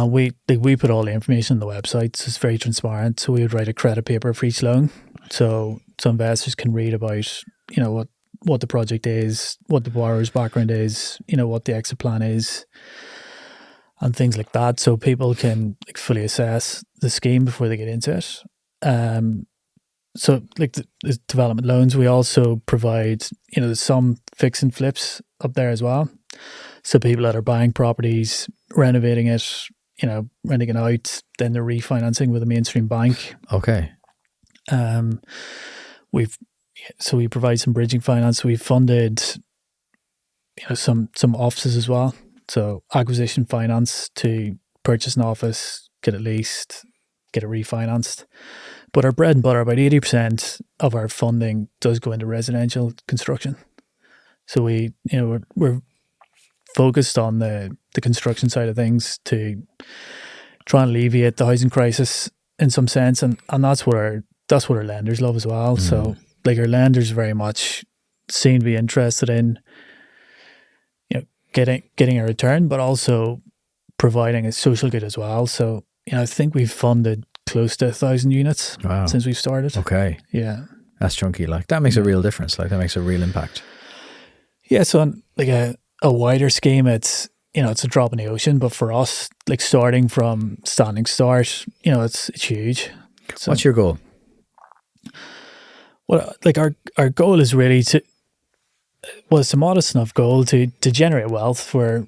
We put all the information on the website, so it's very transparent. So we would write a credit paper for each loan, so investors can read about, you know, what the project is, what the borrower's background is, you know, what the exit plan is, and things like that. So people can fully assess the scheme before they get into it. So the development loans, we also provide, you know, there's some fix and flips up there as well. So people that are buying properties, renovating it, you know, renting it out, then they're refinancing with a mainstream bank. Okay. We provide some bridging finance. We've funded, you know, some offices as well. So acquisition finance to purchase an office, get it leased, get it refinanced. But our bread and butter, about 80% of our funding does go into residential construction. So we're focused on the construction side of things to try and alleviate the housing crisis in some sense, and that's what our lenders love as well. So like our lenders very much seem to be interested in getting a return, but also providing a social good as well. So I think we've funded close to 1,000 units since we've started. Okay. Yeah. That's chunky. Like that makes a real difference. Like that makes a real impact. Yeah. So on like a wider scheme, it's a drop in the ocean, but for us, like starting from standing start, it's huge. So, what's your goal? Well, like our goal is really it's a modest enough goal to generate wealth for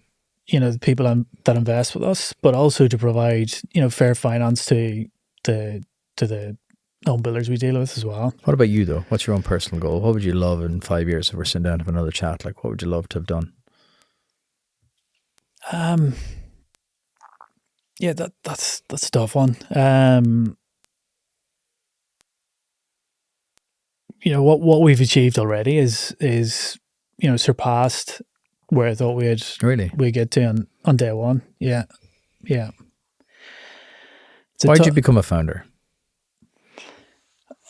the people that invest with us, but also to provide fair finance to the home builders we deal with as well. What about you though? What's your own personal goal? What would you love in 5 years if we're sitting down to have another chat? Like what would you love to have done? Yeah, that's a tough one. What we've achieved already is surpassed where I thought we'd get to on day one. Yeah. Why'd you become a founder?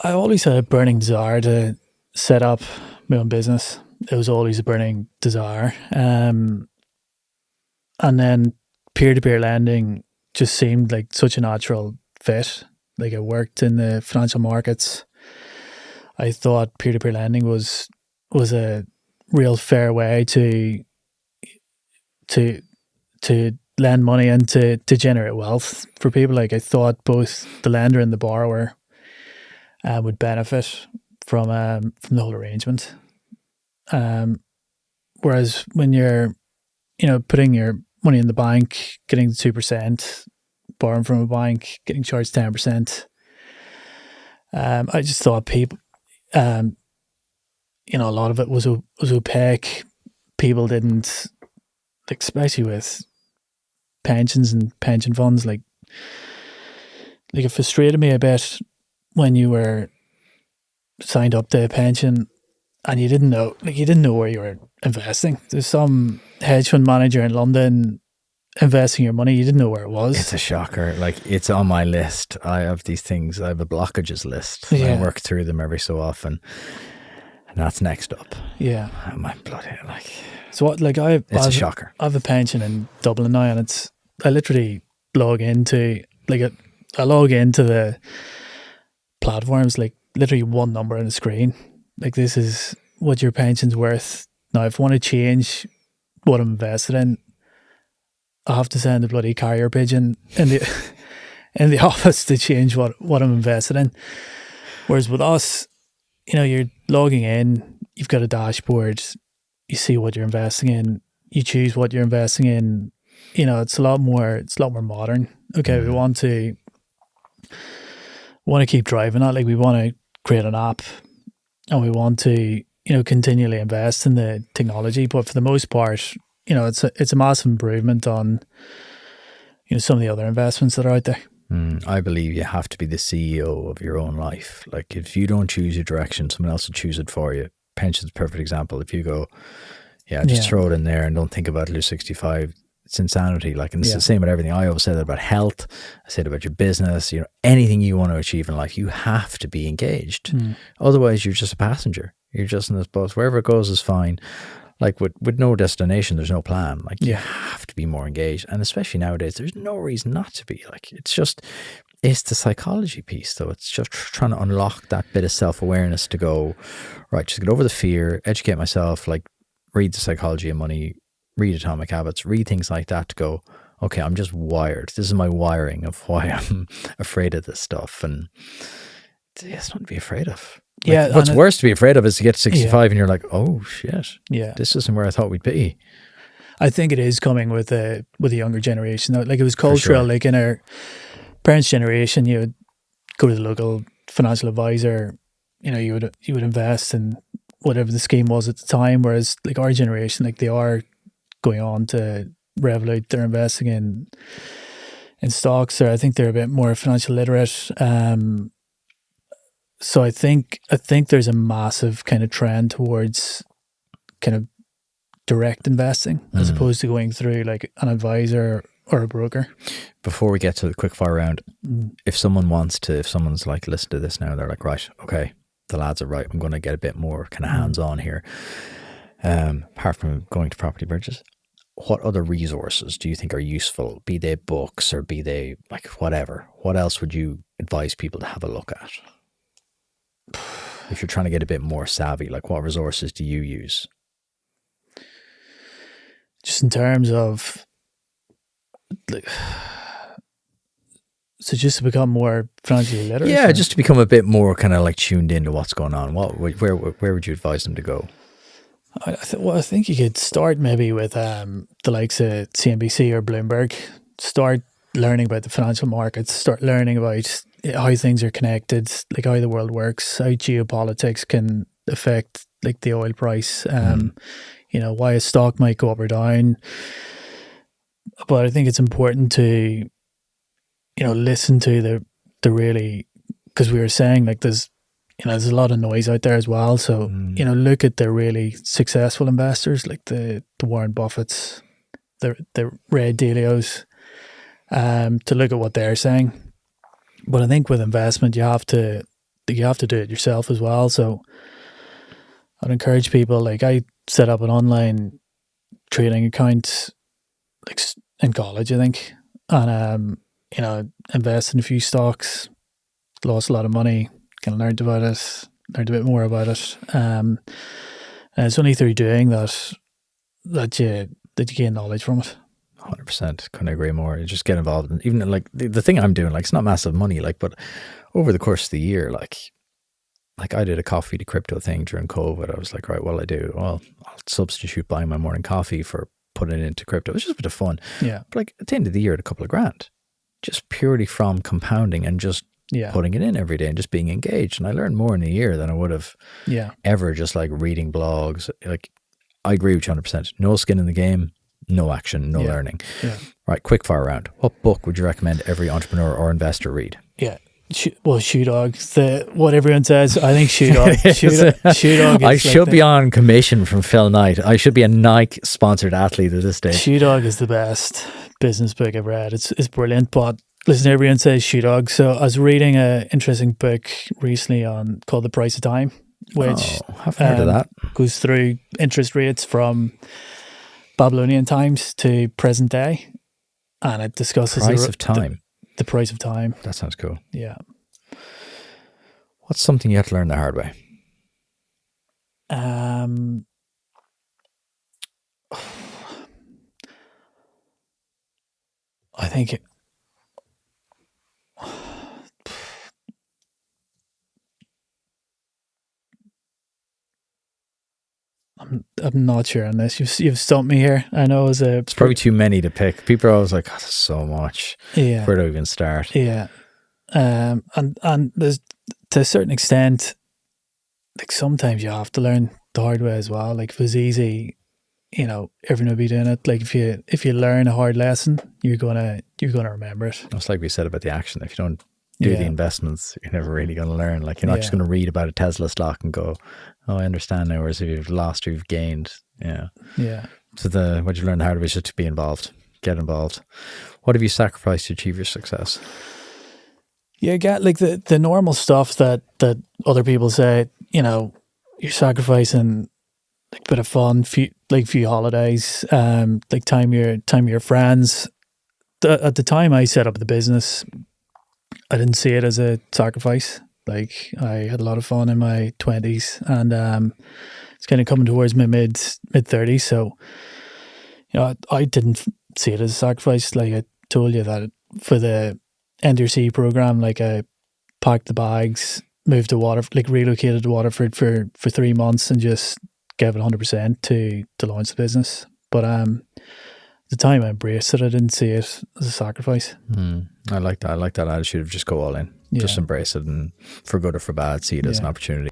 I always had a burning desire to set up my own business. It was always a burning desire. And then peer-to-peer lending just seemed like such a natural fit. Like I worked in the financial markets. I thought peer-to-peer lending was a real fair way to lend money and to generate wealth for people. Like I thought both the lender and the borrower would benefit from the whole arrangement. Whereas when you're putting your money in the bank, getting the 2%, borrowing from a bank, getting charged 10%, I just thought people, a lot of it was opaque. People didn't, especially with pensions and pension funds, like it frustrated me a bit when you were signed up to a pension and you didn't know where you were investing. There's some hedge fund manager in London investing your money, you didn't know where it was. It's a shocker. Like it's on my list. I have these things. I have a blockages list. Yeah. I work through them every so often, and that's next up. Yeah. My bloody like. So what? Like it's a shocker. I have a pension in Dublin now, and I literally log into the platforms, like literally one number on the screen. Like this is what your pension's worth. Now, if I want to change what I'm invested in, I have to send a bloody carrier pigeon in the office to change what I'm invested in. Whereas with us, you're logging in, you've got a dashboard, you see what you're investing in, you choose what you're investing in. It's a lot more modern. Okay, we want to keep driving that. Like we want to create an app, and we want to continually invest in the technology. But for the most part, it's a massive improvement on some of the other investments that are out there. I believe you have to be the CEO of your own life. Like if you don't choose your direction, someone else will choose it for you. Pension's a perfect example. If you go, throw it in there and don't think about it till 65. It's insanity. Like, and it's the same with everything. I always say that about health. I say it about your business. Anything you want to achieve in life, you have to be engaged. Otherwise, you're just a passenger. You're just in this bus. Wherever it goes is fine. Like with no destination, there's no plan. Like you have to be more engaged. And especially nowadays, there's no reason not to be. Like it's the psychology piece though. It's just trying to unlock that bit of self-awareness to go, right, just get over the fear, educate myself, like read The Psychology of Money, read Atomic Habits, read things like that to go, okay, I'm just wired. This is my wiring of why I'm afraid of this stuff. And it's not to be afraid of. Like, what's worse to be afraid of is to get to 65 and you're like, oh shit, this isn't where I thought we'd be. I think it is coming with the younger generation. Like it was cultural. Like in our parents' generation, you would go to the local financial advisor. You would invest in whatever the scheme was at the time. Whereas like our generation, like they are going on to Revolut, they're investing in stocks, or I think they're a bit more financial literate. So I think there's a massive kind of trend towards kind of direct investing as opposed to going through like an advisor or a broker. Before we get to the quick fire round, if someone's like, listen to this now, they're like, right, okay, the lads are right, I'm going to get a bit more kind of hands-on here. Apart from going to Property Bridges, what other resources do you think are useful, be they books or be they like whatever? What else would you advise people to have a look at? If you're trying to get a bit more savvy, like what resources do you use? Just in terms of like, so just to become more financially literate? Yeah, just to become a bit more kind of like tuned into what's going on. Where would you advise them to go? I think you could start maybe with the likes of CNBC or Bloomberg. Start learning about the financial markets. Start learning about how things are connected, like how the world works, how geopolitics can affect like the oil price. Why a stock might go up or down. But I think it's important to, listen to the really, because we were saying like there's a lot of noise out there as well. So, look at the really successful investors like the Warren Buffetts, the Ray Dalios, to look at what they're saying. But I think with investment, you have to do it yourself as well. So I'd encourage people, like I set up an online trading account like in college, I think, and invested in a few stocks, lost a lot of money, kind of learned a bit more about it. And it's only through doing that you gain knowledge from it. 100%, couldn't agree more. You just get involved, and even like the thing I'm doing, like it's not massive money, like, but over the course of the year, like I did a coffee to crypto thing during COVID. I was like, right, I'll substitute buying my morning coffee for putting it into crypto. It was just a bit of fun. Yeah. But like at the end of the year, a couple of grand, just purely from compounding and just putting it in every day and just being engaged. And I learned more in a year than I would have ever just like reading blogs. Like I agree with you 100%. No skin in the game, no action, no learning. Yeah. Right, quick fire round. What book would you recommend every entrepreneur or investor read? Yeah. Shoe Dog. What everyone says. I think Shoe Dog. Shoe Dog. I should be on commission from Phil Knight. I should be a Nike sponsored athlete at this stage. Shoe Dog is the best business book I've read. It's brilliant. But listen, everyone says Shoe Dog. So I was reading an interesting book recently called The Price of Time, which I've heard of that. Goes through interest rates from Babylonian times to present day, and it discusses Price of time. The price of time. That sounds cool. Yeah. What's something you have to learn the hard way? I think I'm not sure on this. You've stumped me here. I know it's probably too many to pick. People are always like, that's so much. Yeah. Where do I even start? Yeah. And there's, to a certain extent, like sometimes you have to learn the hard way as well. Like if it was easy, everyone would be doing it. Like if you learn a hard lesson, you're gonna remember it. It's like we said about the action. If you don't do the investments, you're never really going to learn. Like you're not just going to read about a Tesla stock and go, oh, I understand now. Whereas if you've lost, you've gained. Yeah. Yeah. So what you learn the hard way is just to be involved, get involved. What have you sacrificed to achieve your success? Yeah, get like the normal stuff that other people say, you're sacrificing like a bit of fun, few holidays, like time with your friends. At the time I set up the business, I didn't see it as a sacrifice. Like I had a lot of fun in my 20s, and it's kind of coming towards my mid 30s. So, I didn't see it as a sacrifice. Like I told you that for the NDRC program, like I packed the bags, moved to relocated to Waterford for 3 months and just gave it 100% to launch the business. But at the time I embraced it. I didn't see it as a sacrifice. I like that. I like that attitude of just go all in. Yeah. Just embrace it, and for good or for bad, see it as an opportunity.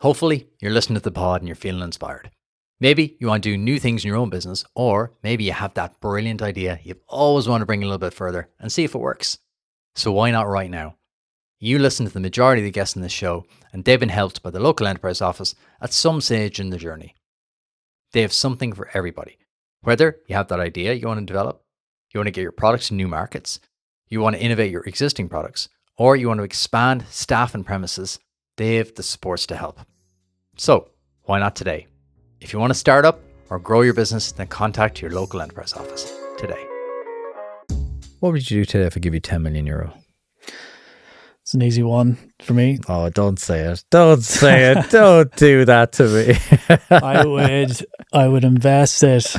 Hopefully you're listening to the pod and you're feeling inspired. Maybe you want to do new things in your own business, or maybe you have that brilliant idea you've always wanted to bring a little bit further and see if it works. So why not right now? You listen to the majority of the guests in this show, and they've been helped by the local enterprise office at some stage in the journey. They have something for everybody. Whether you have that idea you want to develop, you want to get your products in new markets, you want to innovate your existing products, or you want to expand staff and premises, they have the supports to help. So why not today? If you want to start up or grow your business, then contact your local enterprise office today. What would you do today if I give you 10 million euro? It's an easy one for me. Oh, don't say it. Don't say it. Don't do that to me. I would invest it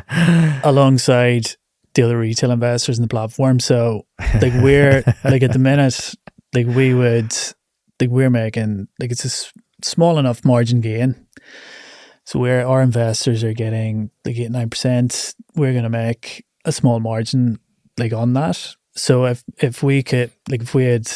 alongside the other retail investors in the platform. So like we're like at the minute, like we're making like it's a small enough margin gain. So where our investors are getting like 8-9%, we're gonna make a small margin like on that. So if we had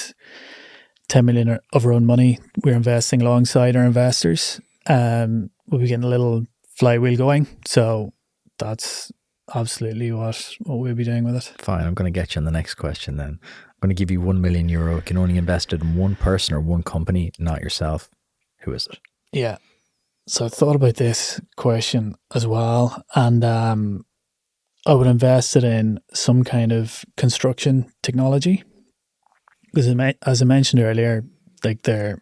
10 million of our own money, we're investing alongside our investors, we'll be getting a little flywheel going. So that's absolutely what we'll be doing with it. Fine, I'm going to get you on the next question then. I'm going to give you 1 million euro. You can only invest it in one person or one company, not yourself. Who is it? Yeah. So I thought about this question as well, and I would invest it in some kind of construction technology. Because as I mentioned earlier, like they're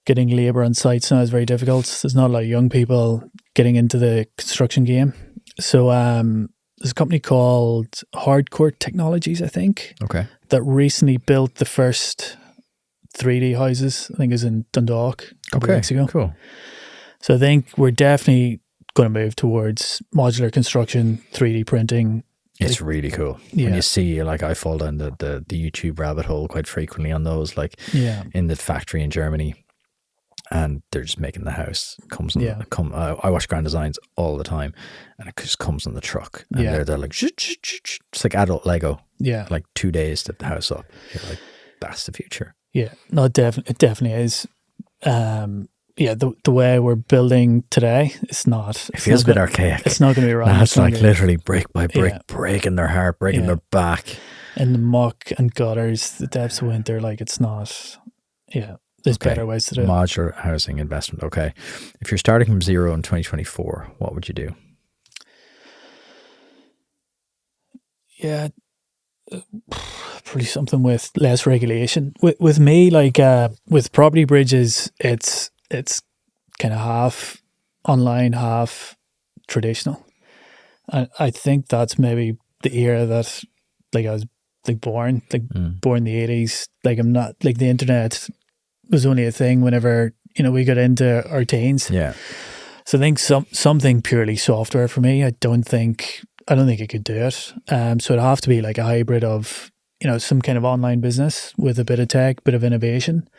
getting labour on sites now is very difficult. There's not a lot of young people getting into the construction game. So there's a company called Hardcore Technologies, I think, Okay. that recently built the first 3D houses. I think it was in Dundalk a couple of weeks ago. Cool. So I think we're definitely going to move towards modular construction, 3D printing. It's really cool. Yeah. When you see, like, I fall down the YouTube rabbit hole quite frequently on those, like in the factory in Germany, and they're just making the house. I watch Grand Designs all the time, and it just comes on the truck, and they're like, it's like adult Lego. Yeah, like 2 days to the house up. You're like, that's the future. Yeah, no, it definitely is. Yeah, the way we're building today, it's not. It feels a bit archaic. It's not going to be right. That's like literally brick by brick, breaking their heart, breaking their back. In the muck and gutters, the depths of winter, like it's not. Yeah, there's better ways to do it. Modular housing investment. Okay, if you're starting from zero in 2024, what would you do? Yeah, probably something with less regulation. With me, like with property bridges, it's kind of half online, half traditional. I think that's maybe the era that like I was like born in the 80s. Like I'm not like the internet was only a thing whenever we got into our teens. Yeah. So I think something purely software for me. I don't think I could do it. So it'd have to be like a hybrid of some kind of online business with a bit of tech, bit of innovation,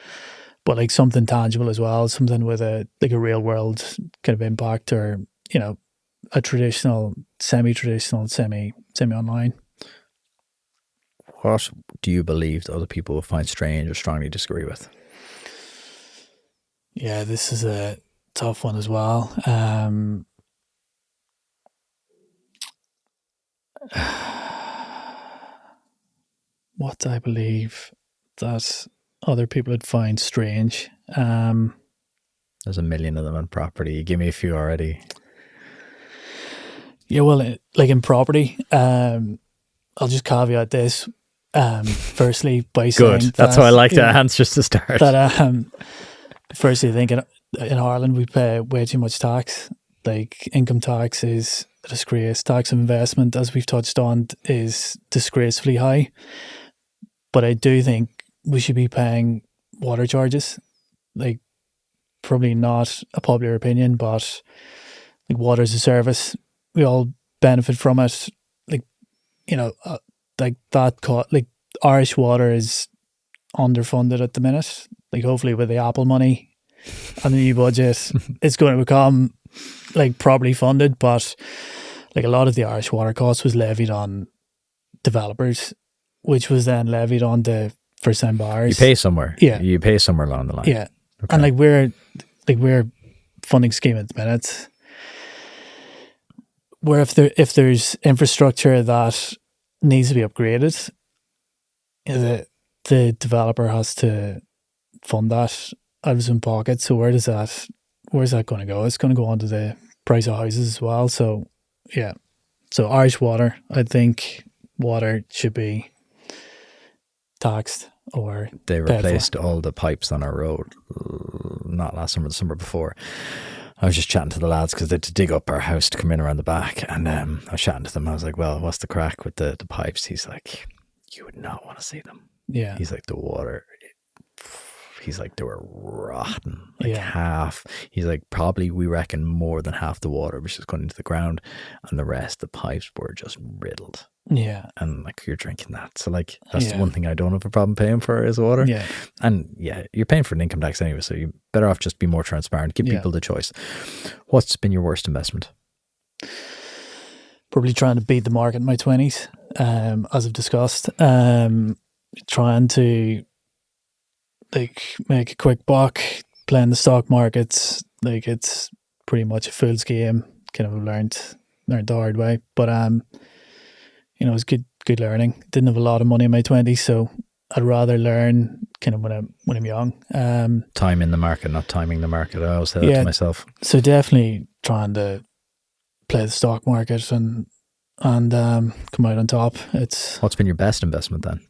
but like something tangible as well, something with a real world kind of impact, or a traditional, semi-traditional, semi-online. What do you believe that other people will find strange or strongly disagree with? Yeah, this is a tough one as well. What I believe that other people would find strange. There's a million of them in property. Give me a few already. Yeah, well, like in property, I'll just caveat this. Firstly, by saying that's how I like the answers to start. That firstly, I think in Ireland we pay way too much tax. Like income tax is a disgrace. Tax of investment, as we've touched on, is disgracefully high. But I do think we should be paying water charges. Like, probably not a popular opinion, but like water as a service, we all benefit from it. Like, like that. Like Irish water is underfunded at the minute. Like, hopefully with the Apple money and the new budget, it's going to become like properly funded. But like a lot of the Irish water cost was levied on developers, which was then levied on the first time buyers. You pay somewhere. Yeah. You pay somewhere along the line. Yeah. Okay. And like we're funding scheme at the minute. where if there's infrastructure that needs to be upgraded, the developer has to fund that out of his own pocket. So where's that going to go? It's going to go onto the price of houses as well. So yeah. So Irish Water, I think water should be taxed or they replaced all the pipes on our road, not last summer, the summer before. I was just chatting to the lads because they had to dig up our house to come in around the back, and I was chatting to them. I was like, well, what's the crack with the pipes? He's like, you would not want to see them. Yeah. He's like, the water, he's like, they were rotten, like Yeah. half. He's like, probably we reckon more than half the water was just going into the ground, and the rest, the pipes were just riddled. Yeah. And like, you're drinking that. So like, that's the Yeah. one thing I don't have a problem paying for is water. Yeah. And yeah, you're paying for an income tax anyway, so you're better off just be more transparent. Give Yeah. people the choice. What's been your worst investment? Probably trying to beat the market in my 20s, as I've discussed. Trying to like make a quick buck, playing the stock markets. Like, it's pretty much a fool's game. Kind of learned the hard way. But you know, it was good learning. Didn't have a lot of money in my 20s, so I'd rather learn kind of when I'm young. Time in the market, not timing the market. I always say that Yeah. to myself. So definitely trying to play the stock market and come out on top. It's What's been your best investment then?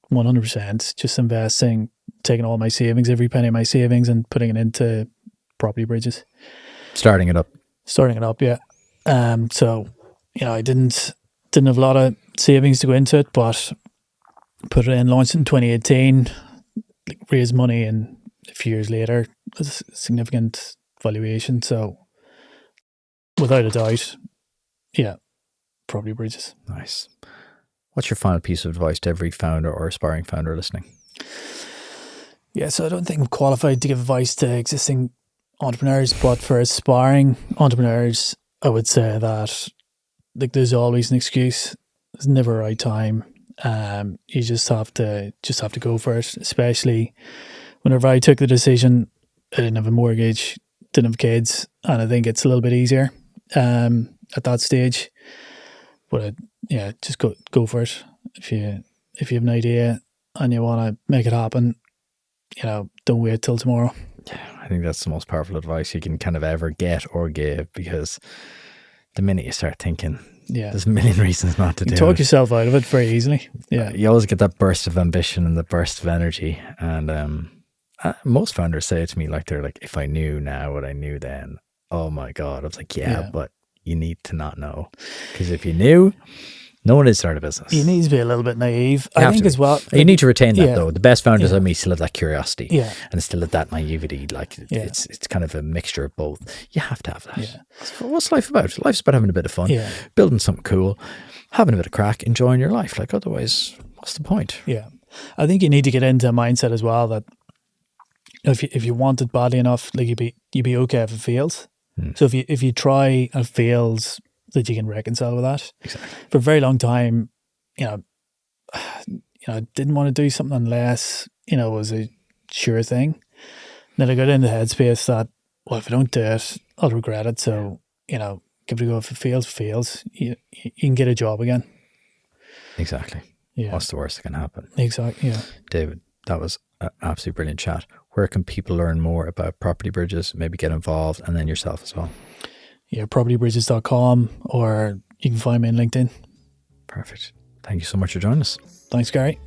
100% just investing, taking all my savings, every penny of my savings, and putting it into property bridges. Starting it up. Yeah. So, you know, I didn't have a lot of savings to go into it, but put it in, launched it in 2018, raised money, and a few years later, it was a significant valuation. So, without a doubt, yeah, property bridges. Nice. What's your final piece of advice to every founder or aspiring founder listening? Yeah, so I don't think I'm qualified to give advice to existing entrepreneurs, but for aspiring entrepreneurs, I would say that like there's always an excuse. There's never a right time. You just have to go for it. Especially whenever I took the decision, I didn't have a mortgage, didn't have kids, and I think it's a little bit easier at that stage. But just go for it. If you have an idea and you want to make it happen, you know, don't wait till tomorrow. I think that's the most powerful advice you can kind of ever get or give, because the minute you start thinking, there's a million reasons not to do it. You talk yourself out of it very easily. Yeah. You always get that burst of ambition and the burst of energy. And most founders say it to me, like, they're like, if I knew now what I knew then, oh my God. I was like, yeah. But you need to not know. Because if you knew, no one would start a business. You need to be a little bit naive. I think as well. You need to retain that though. The best founders I meet still have that curiosity. Yeah. And still have that naivety. Like it's kind of a mixture of both. You have to have that. Yeah. So what's life about? Life's about having a bit of fun, building something cool, having a bit of crack, enjoying your life. Like, otherwise, what's the point? Yeah. I think you need to get into a mindset as well that if you want it badly enough, like you'd be okay if it fails. So if you try and it fails, that you can reconcile with that. Exactly. For a very long time, I didn't want to do something unless, it was a sure thing. Then I got into the headspace that, well, if I don't do it, I'll regret it. So, give it a go. If it fails, you can get a job again. Exactly. Yeah. What's the worst that can happen? Exactly. Yeah. David, that was an absolutely brilliant chat. Where can people learn more about property bridges, maybe get involved, and then yourself as well? Yeah, propertybridges.com, or you can find me on LinkedIn. Perfect. Thank you so much for joining us. Thanks, Gary.